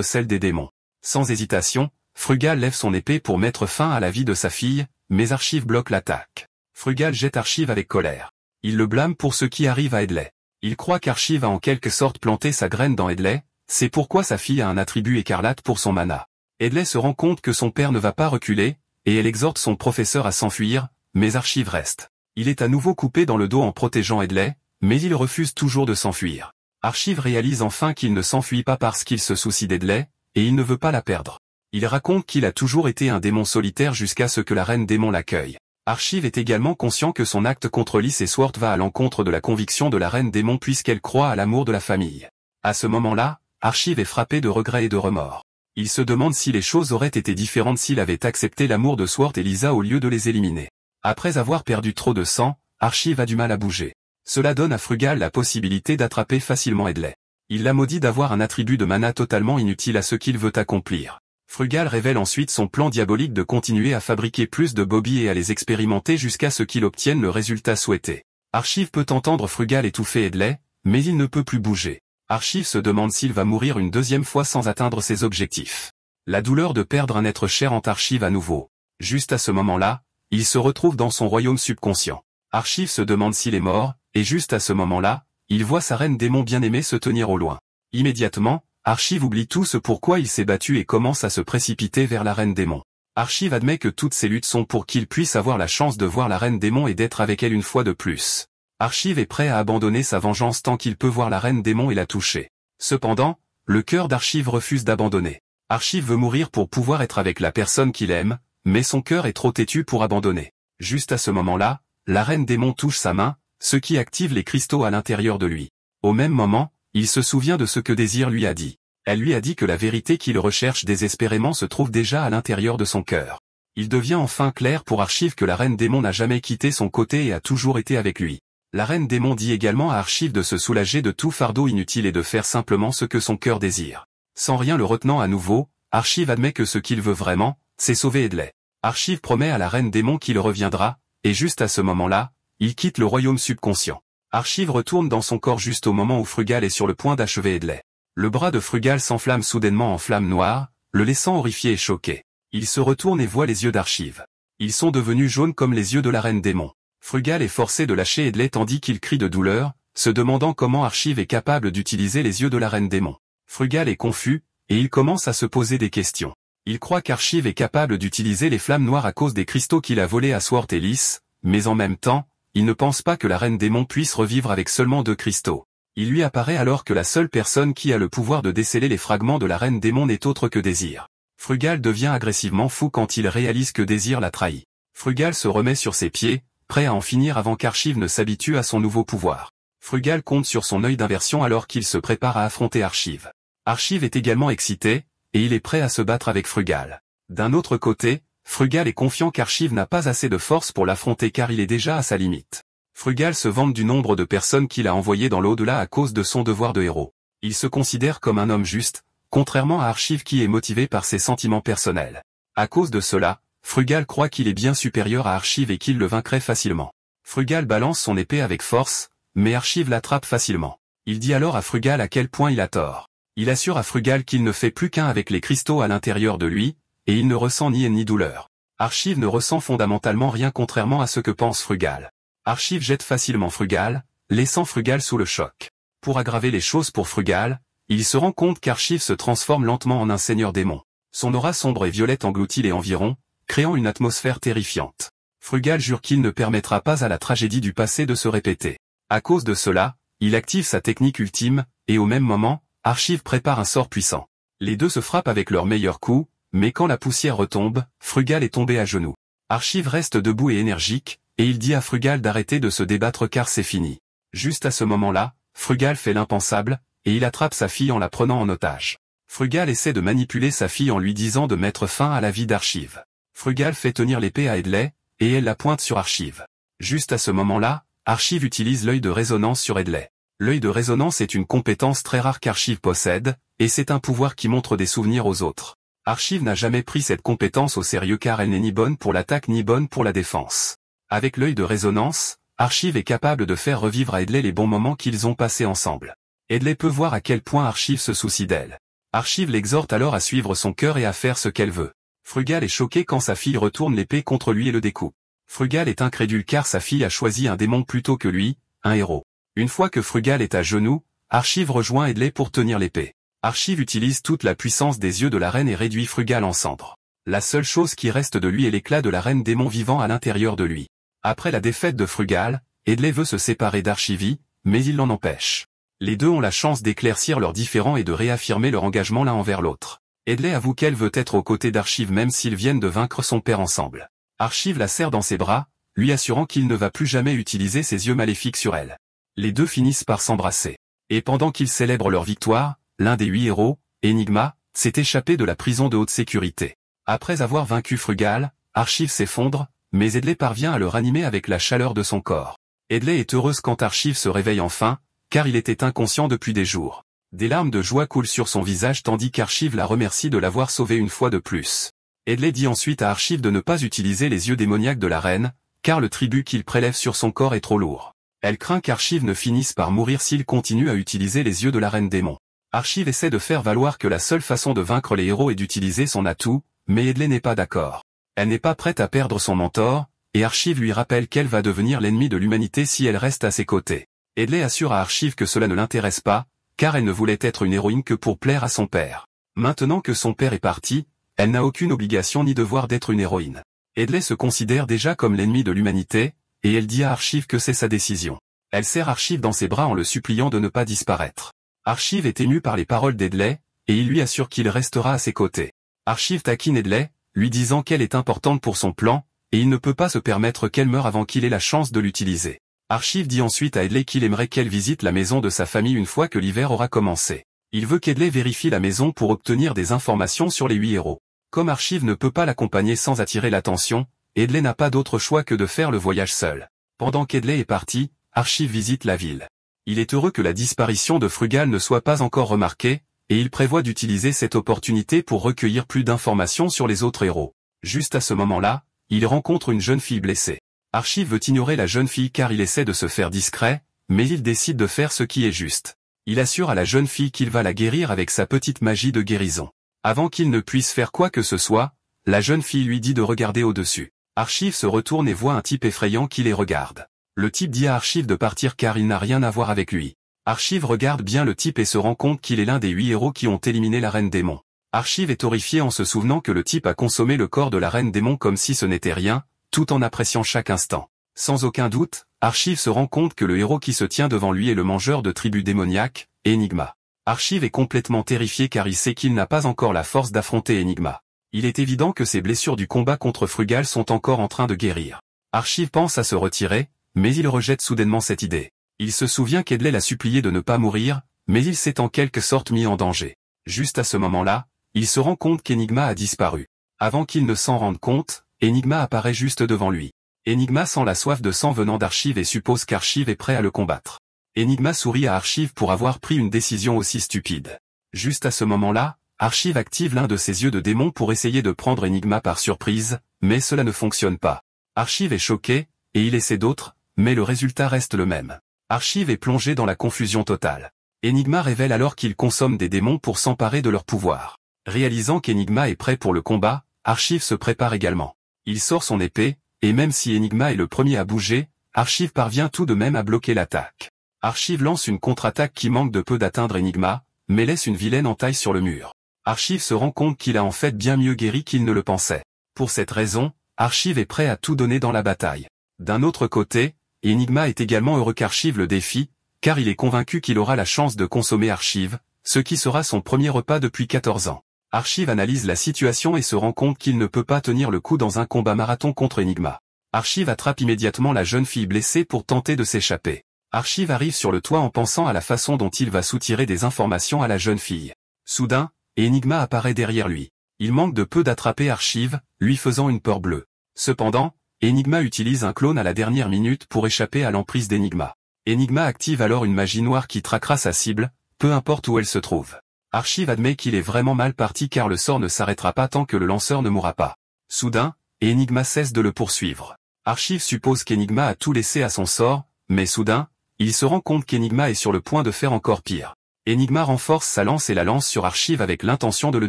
celle des démons. Sans hésitation, Frugal lève son épée pour mettre fin à la vie de sa fille, mais Archive bloque l'attaque. Frugal jette Archive avec colère. Il le blâme pour ce qui arrive à Edley. Il croit qu'Archive a en quelque sorte planté sa graine dans Edley, c'est pourquoi sa fille a un attribut écarlate pour son mana. Edley se rend compte que son père ne va pas reculer, et elle exhorte son professeur à s'enfuir, mais Archive reste. Il est à nouveau coupé dans le dos en protégeant Edley, mais il refuse toujours de s'enfuir. Archive réalise enfin qu'il ne s'enfuit pas parce qu'il se soucie d'Edley, et il ne veut pas la perdre. Il raconte qu'il a toujours été un démon solitaire jusqu'à ce que la reine démon l'accueille. Archive est également conscient que son acte contre Lys et Swart va à l'encontre de la conviction de la reine démon puisqu'elle croit à l'amour de la famille. À ce moment-là, Archive est frappé de regrets et de remords. Il se demande si les choses auraient été différentes s'il avait accepté l'amour de Swart et Lisa au lieu de les éliminer. Après avoir perdu trop de sang, Archive a du mal à bouger. Cela donne à Frugal la possibilité d'attraper facilement Edley. Il la maudit d'avoir un attribut de mana totalement inutile à ce qu'il veut accomplir. Frugal révèle ensuite son plan diabolique de continuer à fabriquer plus de Bobby et à les expérimenter jusqu'à ce qu'il obtienne le résultat souhaité. Archive peut entendre Frugal étouffer Edley, mais il ne peut plus bouger. Archive se demande s'il va mourir une deuxième fois sans atteindre ses objectifs. La douleur de perdre un être cher hante Archive à nouveau. Juste à ce moment-là, il se retrouve dans son royaume subconscient. Archive se demande s'il est mort, et juste à ce moment-là, il voit sa reine démon bien-aimée se tenir au loin. Immédiatement, Archive oublie tout ce pourquoi il s'est battu et commence à se précipiter vers la reine démon. Archive admet que toutes ces luttes sont pour qu'il puisse avoir la chance de voir la reine démon et d'être avec elle une fois de plus. Archive est prêt à abandonner sa vengeance tant qu'il peut voir la reine démon et la toucher. Cependant, le cœur d'Archive refuse d'abandonner. Archive veut mourir pour pouvoir être avec la personne qu'il aime, mais son cœur est trop têtu pour abandonner. Juste à ce moment-là, la reine démon touche sa main, ce qui active les cristaux à l'intérieur de lui. Au même moment, il se souvient de ce que Désir lui a dit. Elle lui a dit que la vérité qu'il recherche désespérément se trouve déjà à l'intérieur de son cœur. Il devient enfin clair pour Archive que la reine démon n'a jamais quitté son côté et a toujours été avec lui. La reine démon dit également à Archive de se soulager de tout fardeau inutile et de faire simplement ce que son cœur désire. Sans rien le retenant à nouveau, Archive admet que ce qu'il veut vraiment, c'est sauver Edley. Archive promet à la reine démon qu'il reviendra, et juste à ce moment-là, il quitte le royaume subconscient. Archive retourne dans son corps juste au moment où Frugal est sur le point d'achever Edley. Le bras de Frugal s'enflamme soudainement en flamme noire, le laissant horrifié et choqué. Il se retourne et voit les yeux d'Archive. Ils sont devenus jaunes comme les yeux de la reine démon. Frugal est forcé de lâcher Edley tandis qu'il crie de douleur, se demandant comment Archive est capable d'utiliser les yeux de la reine démon. Frugal est confus, et il commence à se poser des questions. Il croit qu'Archive est capable d'utiliser les flammes noires à cause des cristaux qu'il a volés à Swart et Lys, mais en même temps, il ne pense pas que la reine démon puisse revivre avec seulement 2 cristaux. Il lui apparaît alors que la seule personne qui a le pouvoir de déceler les fragments de la reine démon n'est autre que Désir. Frugal devient agressivement fou quand il réalise que Désir l'a trahi. Frugal se remet sur ses pieds, prêt à en finir avant qu'Archive ne s'habitue à son nouveau pouvoir. Frugal compte sur son œil d'inversion alors qu'il se prépare à affronter Archive. Archive est également excité, et il est prêt à se battre avec Frugal. D'un autre côté, Frugal est confiant qu'Archive n'a pas assez de force pour l'affronter car il est déjà à sa limite. Frugal se vante du nombre de personnes qu'il a envoyées dans l'au-delà à cause de son devoir de héros. Il se considère comme un homme juste, contrairement à Archive qui est motivé par ses sentiments personnels. À cause de cela, Frugal croit qu'il est bien supérieur à Archive et qu'il le vaincrait facilement. Frugal balance son épée avec force, mais Archive l'attrape facilement. Il dit alors à Frugal à quel point il a tort. Il assure à Frugal qu'il ne fait plus qu'un avec les cristaux à l'intérieur de lui, et il ne ressent ni haine ni douleur. Archive ne ressent fondamentalement rien contrairement à ce que pense Frugal. Archive jette facilement Frugal, laissant Frugal sous le choc. Pour aggraver les choses pour Frugal, il se rend compte qu'Archive se transforme lentement en un seigneur démon. Son aura sombre et violette engloutit les environs, créant une atmosphère terrifiante. Frugal jure qu'il ne permettra pas à la tragédie du passé de se répéter. À cause de cela, il active sa technique ultime, et au même moment, Archive prépare un sort puissant. Les deux se frappent avec leur meilleur coup, mais quand la poussière retombe, Frugal est tombé à genoux. Archive reste debout et énergique, et il dit à Frugal d'arrêter de se débattre car c'est fini. Juste à ce moment-là, Frugal fait l'impensable, et il attrape sa fille en la prenant en otage. Frugal essaie de manipuler sa fille en lui disant de mettre fin à la vie d'Archive. Frugal fait tenir l'épée à Edley, et elle la pointe sur Archive. Juste à ce moment-là, Archive utilise l'œil de résonance sur Edley. L'œil de résonance est une compétence très rare qu'Archive possède, et c'est un pouvoir qui montre des souvenirs aux autres. Archive n'a jamais pris cette compétence au sérieux car elle n'est ni bonne pour l'attaque ni bonne pour la défense. Avec l'œil de résonance, Archive est capable de faire revivre à Edley les bons moments qu'ils ont passés ensemble. Edley peut voir à quel point Archive se soucie d'elle. Archive l'exhorte alors à suivre son cœur et à faire ce qu'elle veut. Frugal est choqué quand sa fille retourne l'épée contre lui et le découpe. Frugal est incrédule car sa fille a choisi un démon plutôt que lui, un héros. Une fois que Frugal est à genoux, Archive rejoint Edley pour tenir l'épée. Archive utilise toute la puissance des yeux de la reine et réduit Frugal en cendres. La seule chose qui reste de lui est l'éclat de la reine démon vivant à l'intérieur de lui. Après la défaite de Frugal, Edley veut se séparer d'Archivie, mais il l'en empêche. Les deux ont la chance d'éclaircir leurs différends et de réaffirmer leur engagement l'un envers l'autre. Edley avoue qu'elle veut être aux côtés d'Archive même s'ils viennent de vaincre son père ensemble. Archive la serre dans ses bras, lui assurant qu'il ne va plus jamais utiliser ses yeux maléfiques sur elle. Les deux finissent par s'embrasser. Et pendant qu'ils célèbrent leur victoire, l'un des 8 héros, Enigma, s'est échappé de la prison de haute sécurité. Après avoir vaincu Frugal, Archive s'effondre, mais Edley parvient à le ranimer avec la chaleur de son corps. Edley est heureuse quand Archive se réveille enfin, car il était inconscient depuis des jours. Des larmes de joie coulent sur son visage tandis qu'Archive la remercie de l'avoir sauvé une fois de plus. Edley dit ensuite à Archive de ne pas utiliser les yeux démoniaques de la reine, car le tribut qu'il prélève sur son corps est trop lourd. Elle craint qu'Archive ne finisse par mourir s'il continue à utiliser les yeux de la reine démon. Archive essaie de faire valoir que la seule façon de vaincre les héros est d'utiliser son atout, mais Edley n'est pas d'accord. Elle n'est pas prête à perdre son mentor, et Archive lui rappelle qu'elle va devenir l'ennemi de l'humanité si elle reste à ses côtés. Edley assure à Archive que cela ne l'intéresse pas, car elle ne voulait être une héroïne que pour plaire à son père. Maintenant que son père est parti, elle n'a aucune obligation ni devoir d'être une héroïne. Edley se considère déjà comme l'ennemi de l'humanité, et elle dit à Archive que c'est sa décision. Elle serre Archive dans ses bras en le suppliant de ne pas disparaître. Archive est ému par les paroles d'Edley, et il lui assure qu'il restera à ses côtés. Archive taquine Edley, lui disant qu'elle est importante pour son plan, et il ne peut pas se permettre qu'elle meure avant qu'il ait la chance de l'utiliser. Archive dit ensuite à Edley qu'il aimerait qu'elle visite la maison de sa famille une fois que l'hiver aura commencé. Il veut qu'Edley vérifie la maison pour obtenir des informations sur les 8 héros. Comme Archive ne peut pas l'accompagner sans attirer l'attention, Edley n'a pas d'autre choix que de faire le voyage seul. Pendant qu'Edley est parti, Archive visite la ville. Il est heureux que la disparition de Frugal ne soit pas encore remarquée, et il prévoit d'utiliser cette opportunité pour recueillir plus d'informations sur les autres héros. Juste à ce moment-là, il rencontre une jeune fille blessée. Archive veut ignorer la jeune fille car il essaie de se faire discret, mais il décide de faire ce qui est juste. Il assure à la jeune fille qu'il va la guérir avec sa petite magie de guérison. Avant qu'il ne puisse faire quoi que ce soit, la jeune fille lui dit de regarder au-dessus. Archive se retourne et voit un type effrayant qui les regarde. Le type dit à Archive de partir car il n'a rien à voir avec lui. Archive regarde bien le type et se rend compte qu'il est l'un des 8 héros qui ont éliminé la reine démon. Archive est horrifié en se souvenant que le type a consommé le corps de la reine démon comme si ce n'était rien, tout en appréciant chaque instant. Sans aucun doute, Archive se rend compte que le héros qui se tient devant lui est le mangeur de tribus démoniaques, Enigma. Archive est complètement terrifié car il sait qu'il n'a pas encore la force d'affronter Enigma. Il est évident que ses blessures du combat contre Frugal sont encore en train de guérir. Archive pense à se retirer, mais il rejette soudainement cette idée. Il se souvient qu'Edley l'a supplié de ne pas mourir, mais il s'est en quelque sorte mis en danger. Juste à ce moment-là, il se rend compte qu'Enigma a disparu. Avant qu'il ne s'en rende compte, Enigma apparaît juste devant lui. Enigma sent la soif de sang venant d'Archive et suppose qu'Archive est prêt à le combattre. Enigma sourit à Archive pour avoir pris une décision aussi stupide. Juste à ce moment-là, Archive active l'un de ses yeux de démon pour essayer de prendre Enigma par surprise, mais cela ne fonctionne pas. Archive est choqué, et il essaie d'autres, mais le résultat reste le même. Archive est plongé dans la confusion totale. Enigma révèle alors qu'il consomme des démons pour s'emparer de leur pouvoir. Réalisant qu'Enigma est prêt pour le combat, Archive se prépare également. Il sort son épée, et même si Enigma est le premier à bouger, Archive parvient tout de même à bloquer l'attaque. Archive lance une contre-attaque qui manque de peu d'atteindre Enigma, mais laisse une vilaine entaille sur le mur. Archive se rend compte qu'il a en fait bien mieux guéri qu'il ne le pensait. Pour cette raison, Archive est prêt à tout donner dans la bataille. D'un autre côté, Enigma est également heureux qu'Archive le défie, car il est convaincu qu'il aura la chance de consommer Archive, ce qui sera son premier repas depuis 14 ans. Archive analyse la situation et se rend compte qu'il ne peut pas tenir le coup dans un combat marathon contre Enigma. Archive attrape immédiatement la jeune fille blessée pour tenter de s'échapper. Archive arrive sur le toit en pensant à la façon dont il va soutirer des informations à la jeune fille. Soudain, Enigma apparaît derrière lui. Il manque de peu d'attraper Archive, lui faisant une peur bleue. Cependant, Enigma utilise un clone à la dernière minute pour échapper à l'emprise d'Enigma. Enigma active alors une magie noire qui traquera sa cible, peu importe où elle se trouve. Archive admet qu'il est vraiment mal parti car le sort ne s'arrêtera pas tant que le lanceur ne mourra pas. Soudain, Enigma cesse de le poursuivre. Archive suppose qu'Enigma a tout laissé à son sort, mais soudain, il se rend compte qu'Enigma est sur le point de faire encore pire. Enigma renforce sa lance et la lance sur Archive avec l'intention de le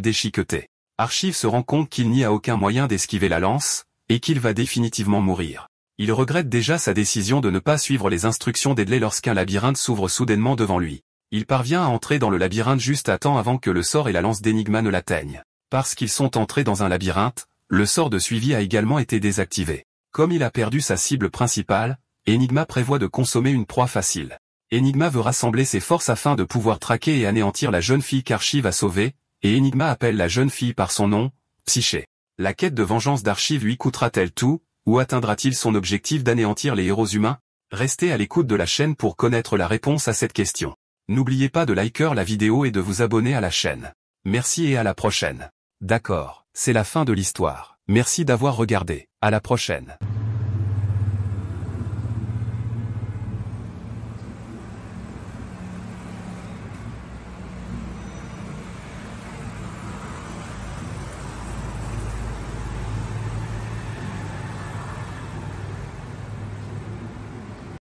déchiqueter. Archive se rend compte qu'il n'y a aucun moyen d'esquiver la lance, et qu'il va définitivement mourir. Il regrette déjà sa décision de ne pas suivre les instructions d'Edley lorsqu'un labyrinthe s'ouvre soudainement devant lui. Il parvient à entrer dans le labyrinthe juste à temps avant que le sort et la lance d'Enigma ne l'atteignent. Parce qu'ils sont entrés dans un labyrinthe, le sort de suivi a également été désactivé. Comme il a perdu sa cible principale, Enigma prévoit de consommer une proie facile. Enigma veut rassembler ses forces afin de pouvoir traquer et anéantir la jeune fille qu'Archive a sauvée, et Enigma appelle la jeune fille par son nom, Psyché. La quête de vengeance d'Archive lui coûtera-t-elle tout, ou atteindra-t-il son objectif d'anéantir les héros humains? Restez à l'écoute de la chaîne pour connaître la réponse à cette question. N'oubliez pas de liker la vidéo et de vous abonner à la chaîne. Merci et à la prochaine. D'accord, c'est la fin de l'histoire. Merci d'avoir regardé. À la prochaine.